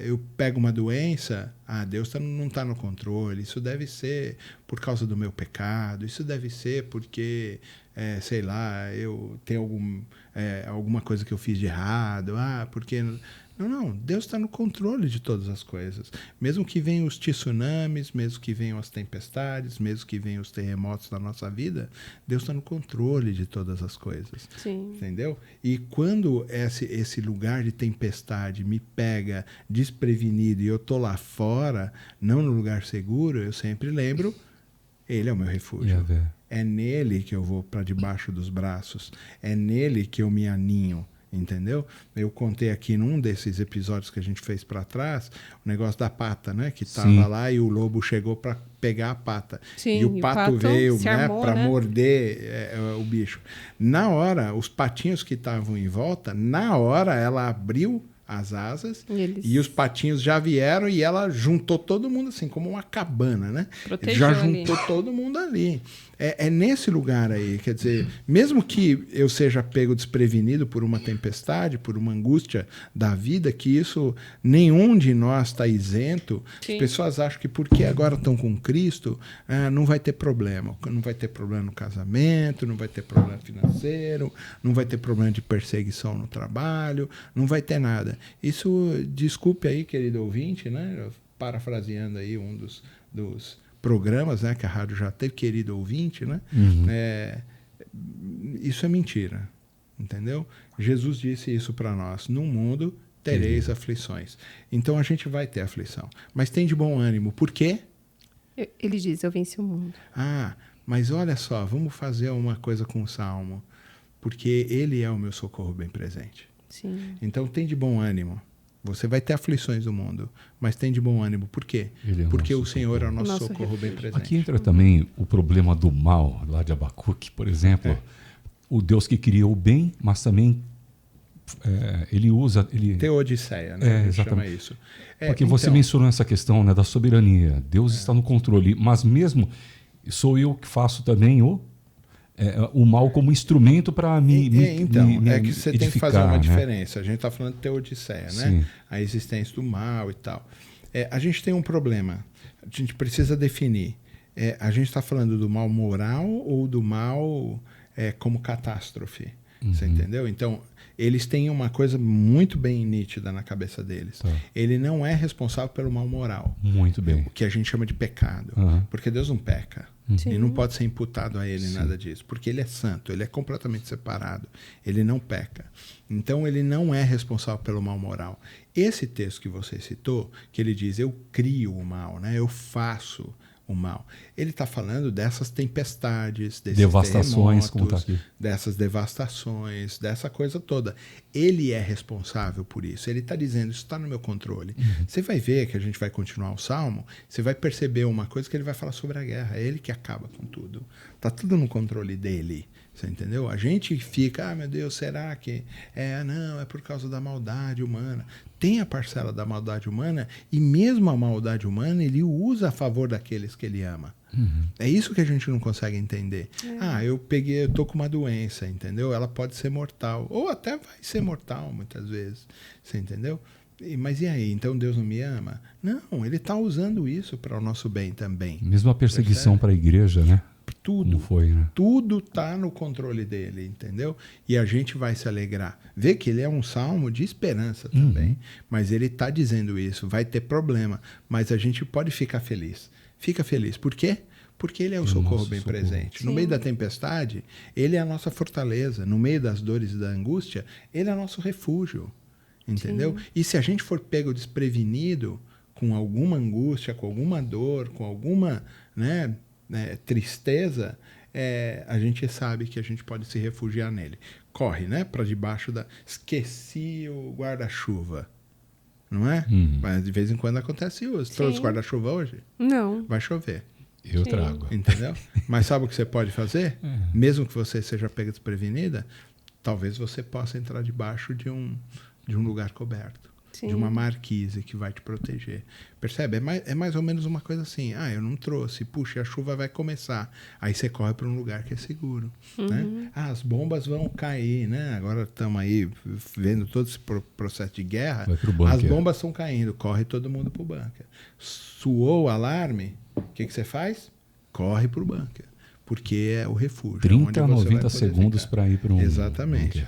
eu pego uma doença, Deus não está no controle, isso deve ser por causa do meu pecado, isso deve ser porque, sei lá, eu tenho alguma coisa que eu fiz de errado, porque... Não, Deus está no controle de todas as coisas. Mesmo que venham os tsunamis, mesmo que venham as tempestades, mesmo que venham os terremotos da nossa vida, Deus está no controle de todas as coisas. Sim. Entendeu? E quando esse lugar de tempestade me pega desprevenido e eu estou lá fora, não no lugar seguro, eu sempre lembro, ele é o meu refúgio. É nele que eu vou para debaixo dos braços. É nele que eu me aninho. Entendeu? Eu contei aqui num desses episódios que a gente fez para trás, o negócio da pata, né? Que tava lá e o lobo chegou para pegar a pata. Sim, e o pato veio, né, para né? morder o bicho. Na hora, os patinhos que estavam em volta, na hora ela abriu as asas e os patinhos já vieram e ela juntou todo mundo assim, como uma cabana, né? Protegeu já juntou ali. todo mundo ali. É nesse lugar aí, quer dizer, mesmo que eu seja pego desprevenido por uma tempestade, por uma angústia da vida, que isso, nenhum de nós está isento. Sim. As pessoas acham que porque agora estão com Cristo, não vai ter problema. Não vai ter problema no casamento, não vai ter problema financeiro, não vai ter problema de perseguição no trabalho, não vai ter nada. Isso, desculpe aí, querido ouvinte, né? Parafraseando aí um dos programas, né, que a rádio já teve, querido ouvinte, né? Isso é mentira, entendeu? Jesus disse isso para nós: no mundo tereis aflições. Então a gente vai ter aflição, mas tem de bom ânimo. Por quê? Ele diz, eu venci o mundo. Mas olha só, vamos fazer uma coisa com o Salmo, porque ele é o meu socorro bem presente. Sim. Então tem de bom ânimo. Você vai ter aflições do mundo, mas tem de bom ânimo. Por quê? Porque o Senhor é o nosso socorro bem presente. Aqui entra também o problema do mal, lá de Abacuque, por exemplo. O Deus que criou o bem, mas também ele usa... Teodiceia, né? Exatamente. Chama isso. Porque você mencionou essa questão, né, da soberania. Deus está no controle, mas mesmo sou eu que faço também o mal como instrumento para é que você tem que fazer uma né? diferença. A gente está falando de Teodiceia, né? Sim. A existência do mal e tal. A gente tem um problema. A gente precisa definir. A gente está falando do mal moral ou do mal como catástrofe? Você entendeu? Então, eles têm uma coisa muito bem nítida na cabeça deles. Ele não é responsável pelo mal moral. Muito bem. O que a gente chama de pecado. Porque Deus não peca. E não pode ser imputado a ele nada disso. Porque ele é santo, ele é completamente separado. Ele não peca. Então, ele não é responsável pelo mal moral. Esse texto que você citou, que ele diz, eu crio o mal, né? Eu faço o mal. Ele está falando dessas tempestades, desses devastações, como tá aqui. Dessas devastações, dessa coisa toda. Ele é responsável por isso. Ele está dizendo, isso está no meu controle. Você vai ver que a gente vai continuar o Salmo, você vai perceber uma coisa que ele vai falar sobre a guerra. É ele que acaba com tudo. Está tudo no controle dele. Você entendeu? A gente fica, meu Deus, será que... Não, é por causa da maldade humana. Tem a parcela da maldade humana e mesmo a maldade humana ele usa a favor daqueles que ele ama. É isso que a gente não consegue entender. Eu tô com uma doença, entendeu? Ela pode ser mortal. Ou até vai ser mortal, muitas vezes. Você entendeu? Mas e aí? Então Deus não me ama? Não, ele está usando isso para o nosso bem também. Mesmo a perseguição para a igreja, né? Tudo. Não foi, né? Tudo está no controle dele, entendeu? E a gente vai se alegrar. Vê que ele é um salmo de esperança também. Mas ele está dizendo isso. Vai ter problema. Mas a gente pode ficar feliz. Fica feliz. Por quê? Porque ele é o socorro bem presente. No meio da tempestade, ele é a nossa fortaleza. No meio das dores e da angústia, ele é nosso refúgio. Entendeu? E se a gente for pego desprevenido com alguma angústia, com alguma dor, com alguma tristeza, a gente sabe que a gente pode se refugiar nele. Corre, né? Para debaixo da... Esqueci o guarda-chuva. Não é? Mas de vez em quando acontece isso. Trouxe guarda-chuva hoje? Não. Vai chover. Eu trago. Entendeu? Mas sabe o que você pode fazer? Mesmo que você seja pega desprevenida, talvez você possa entrar debaixo de um lugar coberto. Sim. De uma marquise que vai te proteger. Percebe? É mais ou menos uma coisa assim. Eu não trouxe. Puxa, a chuva vai começar. Aí você corre para um lugar que é seguro. Né? As bombas vão cair, né? Agora estamos aí vendo todo esse processo de guerra. As bombas estão caindo. Corre todo mundo para o bunker. Soou o alarme. O que você faz? Corre para o bunker. Porque é o refúgio. 30 a 90 segundos para ir para um... Exatamente.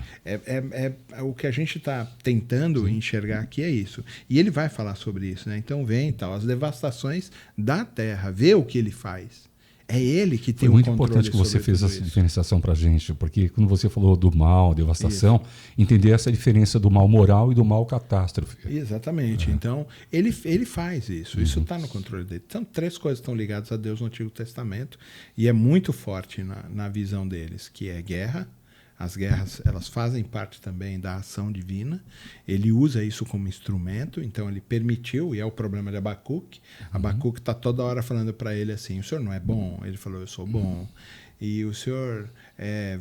O que a gente está tentando enxergar aqui é isso. E ele vai falar sobre isso, né? Então vem as devastações da terra. Vê o que ele faz. É ele que tem o controle. Foi muito importante que você fez essa diferenciação para a gente, porque quando você falou do mal, devastação, entender essa diferença do mal moral e do mal catástrofe. Exatamente. Então, ele faz isso. Isso está no controle dele. Então, 3 coisas estão ligadas a Deus no Antigo Testamento e é muito forte na visão deles, que é guerra. As guerras, elas fazem parte também da ação divina. Ele usa isso como instrumento, então ele permitiu, e é o problema de Abacuque. Abacuque está toda hora falando para ele assim, o senhor não é bom? Ele falou, eu sou bom. E o senhor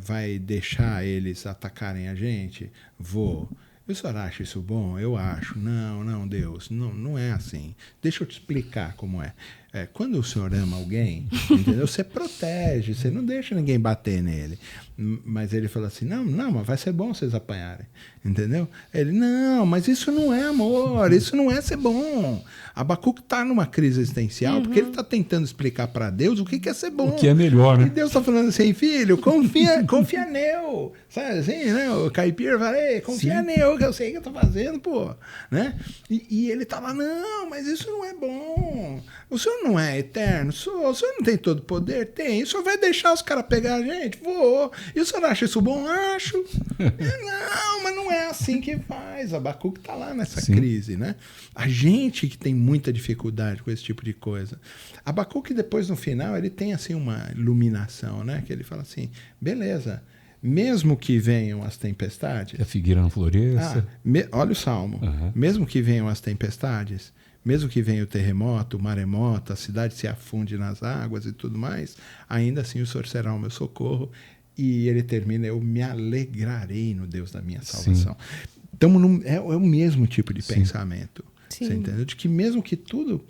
vai deixar eles atacarem a gente? Vou. O senhor acha isso bom? Eu acho. Não, Deus, não é assim. Deixa eu te explicar como é. Quando o senhor ama alguém, entendeu? Você protege, você não deixa ninguém bater nele. Mas ele falou assim, não, mas vai ser bom vocês apanharem, entendeu? Ele, não, mas isso não é amor, isso não é ser bom. Abacuque está numa crise existencial porque ele está tentando explicar para Deus o que é ser bom. O que é melhor, né? E Deus está falando assim, filho, confia nele. Sabe assim, né? O caipira fala, confia nele, que eu sei o que eu estou fazendo, pô. Né? E ele está lá, não, mas isso não é bom. O senhor não é eterno? O senhor não tem todo o poder? Tem. O senhor vai deixar os caras pegar a gente? Vou. E o senhor acha isso bom? Acho. Não, mas não é assim que faz. Abacuque está lá nessa crise, né? A gente que tem muita dificuldade com esse tipo de coisa. Abacuque, depois, no final, ele tem assim uma iluminação, né? Que ele fala assim, beleza, mesmo que venham as tempestades... Que a figueira não floresça. Olha o Salmo. Mesmo que venham as tempestades... Mesmo que venha o terremoto, o maremoto, a cidade se afunde nas águas e tudo mais, ainda assim o Senhor será o meu socorro. E ele termina, eu me alegrarei no Deus da minha salvação. Então é o mesmo tipo de pensamento. Você entendeu? De que mesmo que tudo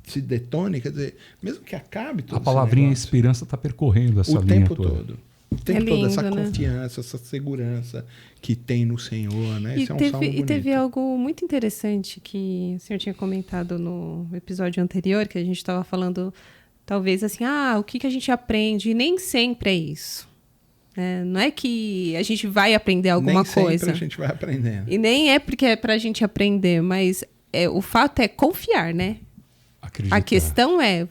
se detone, quer dizer, mesmo que acabe tudo. A palavrinha esperança está percorrendo essa linha toda. O tempo todo, essa confiança, essa segurança que tem no Senhor, né? Esse é um salmo bonito. E teve algo muito interessante que o senhor tinha comentado no episódio anterior, que a gente estava falando, talvez assim, o que a gente aprende? E nem sempre é isso. Não é que a gente vai aprender alguma coisa. Nem sempre a gente vai aprendendo. E nem é porque é pra gente aprender, mas o fato é confiar, né? Acreditar. A questão é...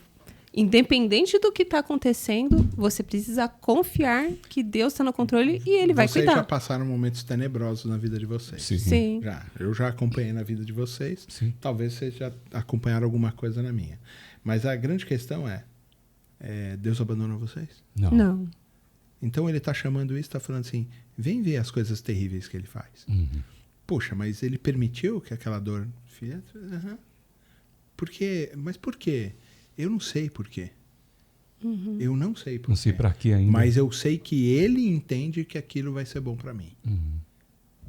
Independente do que está acontecendo, você precisa confiar que Deus está no controle e Ele vai cuidar. Vocês já passaram momentos tenebrosos na vida de vocês. Sim. Eu já acompanhei na vida de vocês. Sim. Talvez vocês já acompanharam alguma coisa na minha. Mas a grande questão é Deus abandonou vocês? Não. Então Ele está chamando isso, está falando assim, vem ver as coisas terríveis que Ele faz. Poxa, mas Ele permitiu que aquela dor... Mas por quê? Eu não sei por quê. Eu não sei por quê. Não sei para quê ainda. Mas eu sei que ele entende que aquilo vai ser bom para mim.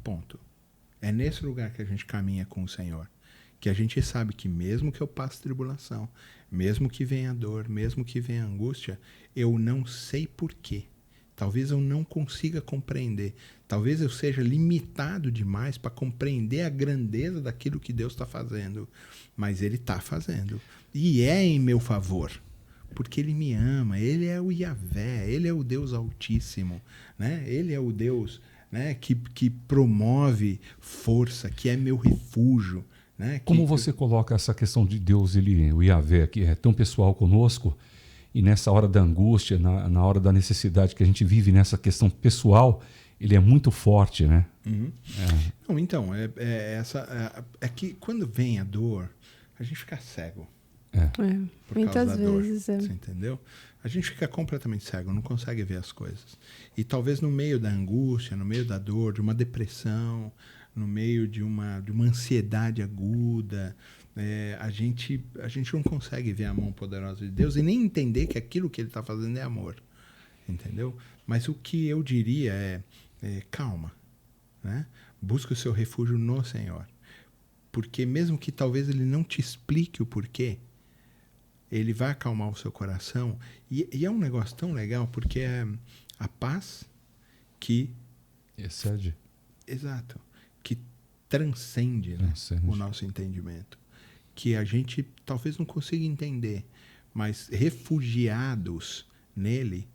Ponto. É nesse lugar que a gente caminha com o Senhor. Que a gente sabe que mesmo que eu passe tribulação, mesmo que venha dor, mesmo que venha angústia, eu não sei por quê. Talvez eu não consiga compreender. Talvez eu seja limitado demais para compreender a grandeza daquilo que Deus está fazendo. Mas Ele está fazendo. E é em meu favor. Porque Ele me ama. Ele é o Yahvé. Ele é o Deus Altíssimo. Né? Ele é o Deus, né, que promove força, que é meu refúgio. Né? Como você coloca essa questão de Deus, o Yahvé, que é tão pessoal conosco, e nessa hora da angústia, na hora da necessidade que a gente vive nessa questão pessoal, ele é muito forte, né? Não, então, é que quando vem a dor, a gente fica cego. Por Muitas causa da dor, vezes, você entendeu? A gente fica completamente cego, não consegue ver as coisas. E talvez no meio da angústia, no meio da dor, de uma depressão, no meio de uma ansiedade aguda, a gente não consegue ver a mão poderosa de Deus e nem entender que aquilo que ele está fazendo é amor. Entendeu? Mas o que eu diria é calma, né? Busca o seu refúgio no Senhor. Porque mesmo que talvez ele não te explique o porquê, ele vai acalmar o seu coração. E é um negócio tão legal, porque é a paz que... Excede. Exato. Que transcende, né, o nosso entendimento. Que a gente talvez não consiga entender, mas refugiados nele,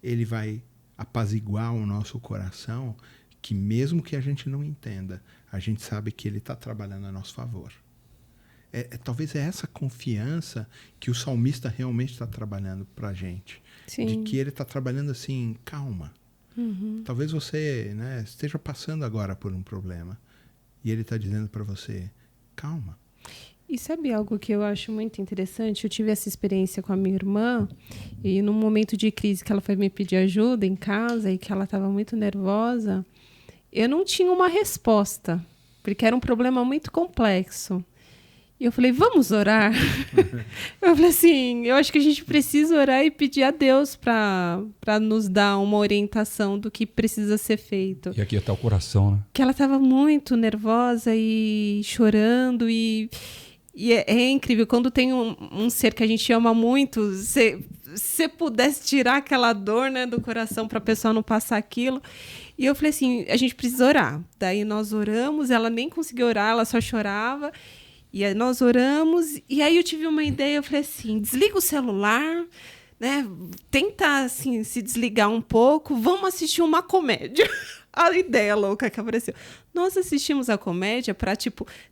ele vai apaziguar o nosso coração, que mesmo que a gente não entenda, a gente sabe que ele está trabalhando a nosso favor. Talvez é essa confiança que o salmista realmente está trabalhando para a gente. Sim. De que ele está trabalhando assim, calma. Talvez você, né, esteja passando agora por um problema. E ele está dizendo para você, calma. E sabe algo que eu acho muito interessante? Eu tive essa experiência com a minha irmã e num momento de crise que ela foi me pedir ajuda em casa e que ela estava muito nervosa, eu não tinha uma resposta, porque era um problema muito complexo. E eu falei, vamos orar? Eu falei assim, eu acho que a gente precisa orar e pedir a Deus para nos dar uma orientação do que precisa ser feito. E aqui está o coração, né? Que ela estava muito nervosa e chorando e é incrível, quando tem um ser que a gente ama muito, se pudesse tirar aquela dor, né, do coração para a pessoa não passar aquilo. E eu falei assim, a gente precisa orar. Daí nós oramos, ela nem conseguiu orar, ela só chorava. E aí nós oramos, e aí eu tive uma ideia, eu falei assim, desliga o celular, né? Tenta assim, se desligar um pouco, vamos assistir uma comédia. A ideia louca que apareceu. Nós assistimos a comédia para,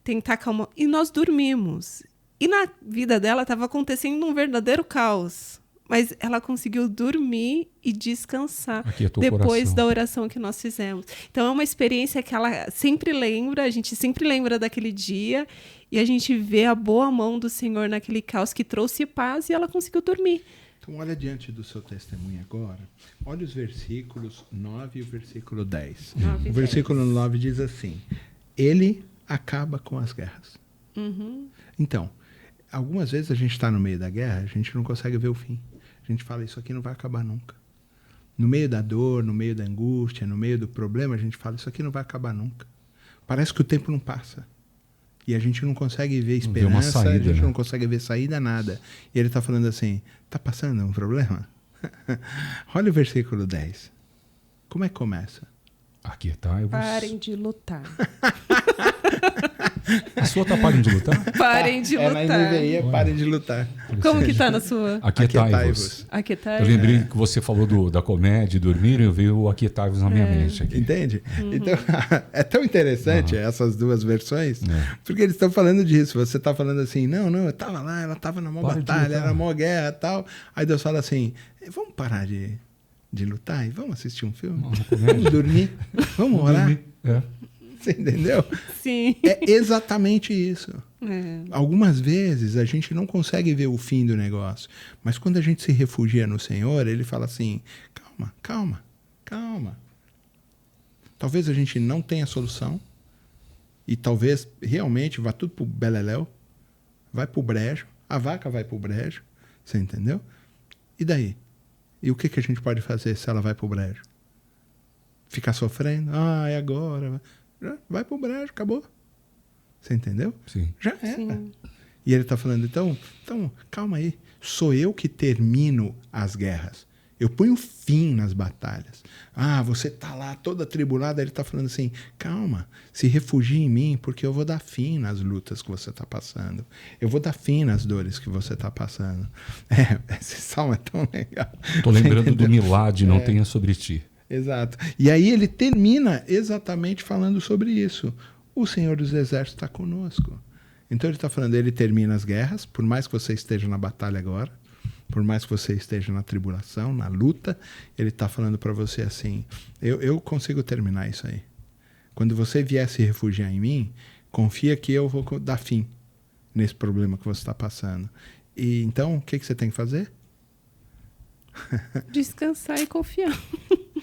tentar acalmar, e nós dormimos. E na vida dela estava acontecendo um verdadeiro caos. Mas ela conseguiu dormir e descansar depois da oração que nós fizemos. Então é uma experiência que ela sempre lembra, a gente sempre lembra daquele dia, e a gente vê a boa mão do Senhor naquele caos que trouxe paz e ela conseguiu dormir. Então olha diante do seu testemunho agora, olha os versículos 9 e o versículo 10. O versículo 9 diz assim, ele acaba com as guerras. Então, algumas vezes a gente está no meio da guerra, a gente não consegue ver o fim. A gente fala, isso aqui não vai acabar nunca. No meio da dor, no meio da angústia, no meio do problema, a gente fala, isso aqui não vai acabar nunca. Parece que o tempo não passa. E a gente não consegue ver esperança, saída, a gente não consegue ver saída, nada. E ele está falando assim, está passando um problema? Olha o versículo 10. Como é que começa? Aquietai-vos. Parem de lutar. A sua tá parem de lutar? Parem de lutar. Mas deveria, parem de lutar. Como que tá na sua? Aquietai-vos. Eu lembrei que você falou da comédia, dormir, eu vi o aquietai-vos na minha mente aqui. Entende? Então, é tão interessante essas duas versões, porque eles estão falando disso. Você está falando assim, não, eu estava lá, ela estava na maior batalha, era na maior guerra e tal. Aí Deus fala assim, vamos parar de lutar e vamos assistir um filme? Vamos dormir? Vamos orar? Você entendeu? Sim. É exatamente isso. Algumas vezes a gente não consegue ver o fim do negócio, mas quando a gente se refugia no Senhor, ele fala assim, calma. Talvez a gente não tenha solução e talvez realmente vá tudo pro beleléu, vai pro brejo, a vaca vai pro brejo, você entendeu? E daí? E o que a gente pode fazer se ela vai pro brejo? Ficar sofrendo? É agora. Vai pro brejo, acabou. Você entendeu? Sim. Já era. Sim. E ele está falando, então, calma aí. Sou eu que termino as guerras. Eu ponho fim nas batalhas. Você está lá toda atribulada. Ele está falando assim, calma, se refugie em mim, porque eu vou dar fim nas lutas que você está passando. Eu vou dar fim nas dores que você está passando. Esse salmo é tão legal. Estou lembrando do milagre, não tenha sobre ti. Exato. E aí ele termina exatamente falando sobre isso. O Senhor dos Exércitos está conosco. Então ele está falando, ele termina as guerras, por mais que você esteja na batalha agora, por mais que você esteja na tribulação, na luta, ele está falando para você assim, eu consigo terminar isso aí. Quando você vier se refugiar em mim, confia que eu vou dar fim nesse problema que você está passando. E então, o que você tem que fazer? Descansar e confiar.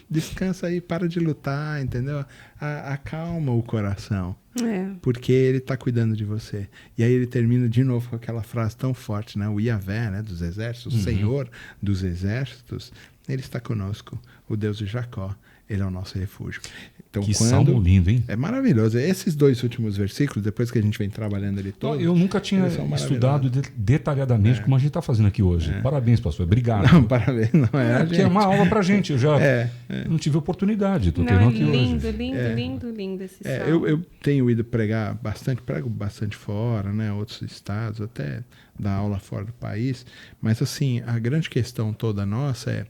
Descansa aí, para de lutar, entendeu? Acalma o coração. É. Porque ele está cuidando de você. E aí ele termina de novo com aquela frase tão forte, né? O Yahvé, né? Dos exércitos, o Senhor dos exércitos, ele está conosco, o Deus de Jacó, ele é o nosso refúgio. Então, Que salmo lindo, hein? É maravilhoso. Esses 2 últimos versículos, depois que a gente vem trabalhando ele todo... Eu nunca tinha estudado detalhadamente como a gente está fazendo aqui hoje. Parabéns, pastor. Obrigado. Não, parabéns. Não é, porque é uma aula pra gente. Eu já não tive oportunidade. Estou tendo aqui lindo, hoje. lindo esse salmo. Eu tenho ido pregar bastante, prego bastante fora, né? Outros estados, até dar aula fora do país. Mas, assim, a grande questão toda nossa é: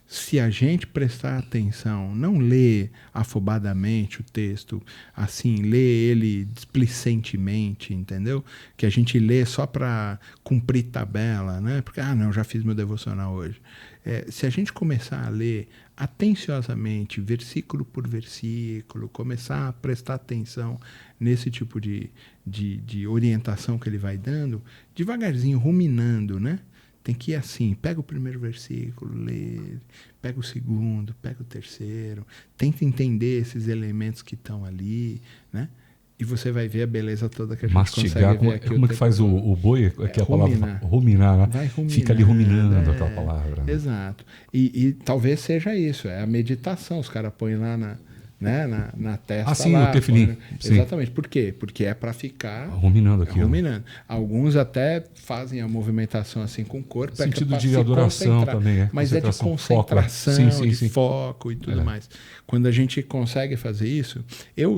se a gente prestar atenção, não ler afobadamente o texto, assim, ler ele displicentemente, entendeu? Que a gente lê só para cumprir tabela, né? Porque, não, já fiz meu devocional hoje. Se a gente começar a ler atenciosamente, versículo por versículo, começar a prestar atenção nesse tipo de orientação que ele vai dando, devagarzinho, ruminando, né? Tem que ir assim, pega o primeiro versículo, lê, pega o segundo, pega o terceiro, tenta entender esses elementos que estão ali, né? E você vai ver a beleza toda que a gente mastigar, consegue ver aqui. Como é que faz o boi? Que é a palavra ruminar, né? Vai ruminar. Fica ali ruminando aquela palavra. Né? Exato. E talvez seja isso, é a meditação. Os caras põem lá na testa. Sim, lá, o tefilim. Exatamente. Por quê? Porque é para ficar ruminando aquilo. Alguns até fazem a movimentação assim com o corpo. Sentido de adoração também. Mas é de concentração, de foco e tudo mais. Quando a gente consegue fazer isso,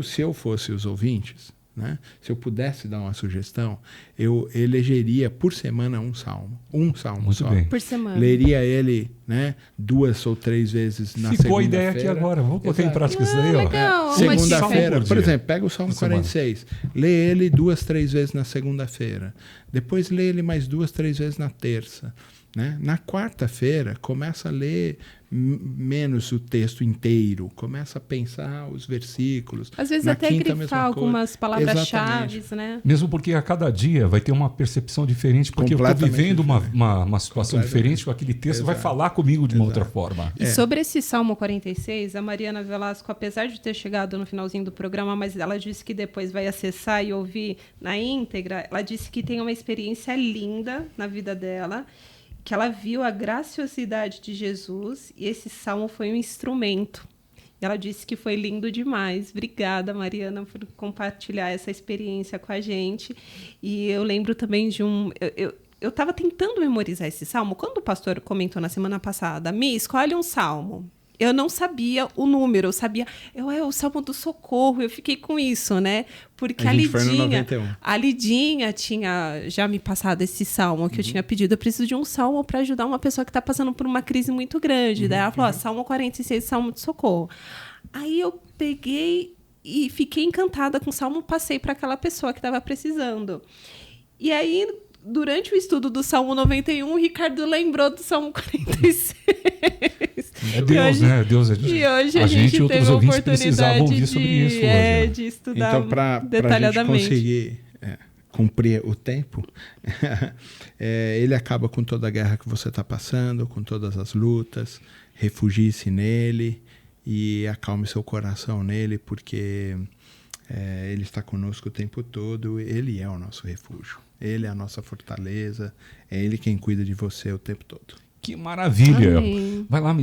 se eu fosse os ouvintes, né? Se eu pudesse dar uma sugestão, eu elegeria por semana um salmo Muito só. Bem. Por semana. Leria ele, né, 2 ou 3 vezes na segunda-feira. Ficou a ideia aqui agora. Vamos colocar em prática isso daí. Legal. Segunda-feira, por exemplo, pega o Salmo 46. Lê ele 2, 3 vezes na segunda-feira. Depois lê ele mais 2, 3 vezes na terça. Né? Na quarta-feira, começa a ler menos o texto inteiro, começa a pensar os versículos. Às vezes na até quinta, grifar algumas palavras-chave, né? Mesmo porque a cada dia vai ter uma percepção diferente, porque eu estou vivendo uma situação diferente com aquele texto, vai falar comigo de uma outra forma. E sobre esse Salmo 46, a Mariana Velasco, apesar de ter chegado no finalzinho do programa, mas ela disse que depois vai acessar e ouvir na íntegra, ela disse que tem uma experiência linda na vida dela, que ela viu a graciosidade de Jesus e esse salmo foi um instrumento. E ela disse que foi lindo demais. Obrigada, Mariana, por compartilhar essa experiência com a gente. E eu lembro também de eu estava tentando memorizar esse salmo. Quando o pastor comentou na semana passada, Mi, escolhe um salmo. Eu não sabia o número, eu sabia... é o Salmo do Socorro, eu fiquei com isso, né? Porque a Lidinha tinha já me passado esse salmo que eu tinha pedido. Eu preciso de um salmo para ajudar uma pessoa que está passando por uma crise muito grande. Daí ela falou, Salmo 46, Salmo do Socorro. Aí eu peguei e fiquei encantada com o salmo, passei para aquela pessoa que estava precisando. E aí... durante o estudo do Salmo 91, o Ricardo lembrou do Salmo 46. É Deus, né? Deus é Deus. E hoje a gente teve a oportunidade de estudar então, detalhadamente. Para a gente conseguir cumprir o tempo, ele acaba com toda a guerra que você está passando, com todas as lutas, refugie-se nele e acalme seu coração nele, porque ele está conosco o tempo todo, ele é o nosso refúgio. Ele é a nossa fortaleza, é ele quem cuida de você o tempo todo. Que maravilha! Amém. Vai lá,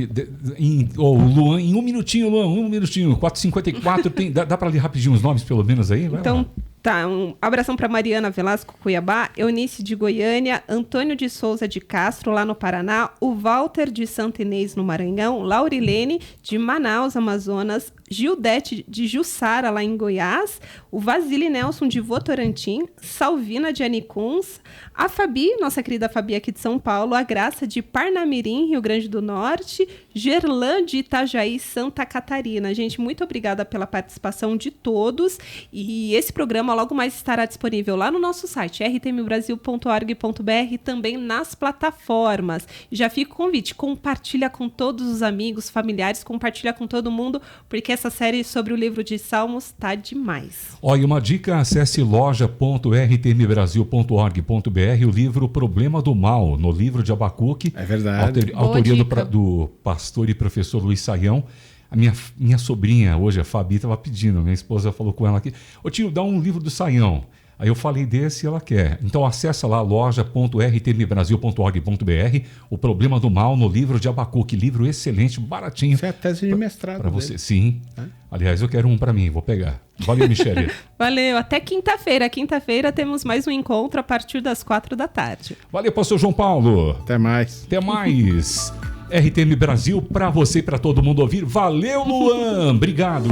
Luan, em um minutinho, 4h54, dá para ler rapidinho os nomes, pelo menos aí? Vai então, lá. Tá, um abração para Mariana Velasco, Cuiabá, Eunice de Goiânia, Antônio de Souza de Castro, lá no Paraná, o Walter de Santa Inês, no Maranhão, Laurilene de Manaus, Amazonas, Gildete de Jussara, lá em Goiás, o Vasile Nelson de Votorantim, Salvina de Anicuns, a Fabi, nossa querida Fabi aqui de São Paulo, a Graça de Parnamirim, Rio Grande do Norte, Gerlã de Itajaí, Santa Catarina. Gente, muito obrigada pela participação de todos e esse programa logo mais estará disponível lá no nosso site, rtmbrasil.org.br e também nas plataformas. Já fica o convite, compartilha com todos os amigos, familiares, compartilha com todo mundo, porque essa série sobre o livro de Salmos tá demais. Olha, uma dica, acesse loja.rtmbrasil.org.br, o livro Problema do Mal, no livro de Abacuque. É verdade. Autoria do pastor e professor Luiz Saião. A minha sobrinha, hoje, a Fabi, estava pedindo, minha esposa falou com ela aqui, ô tio, dá um livro do Saião. Aí eu falei desse e ela quer. Então acessa lá loja.rtmbrasil.org.br, O Problema do Mal no livro de Abacuque. Livro excelente, baratinho. Isso é a tese de mestrado para você. dele. Sim. Aliás, eu quero um para mim, vou pegar. Valeu, Michele. Valeu, até quinta-feira. Quinta-feira temos mais um encontro a partir das 4h. Valeu, pastor João Paulo. Até mais. Até mais. RTM Brasil para você e para todo mundo ouvir. Valeu, Luan. Obrigado.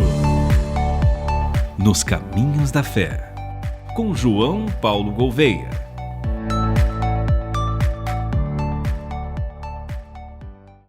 Nos Caminhos da Fé, com João Paulo Gouveia.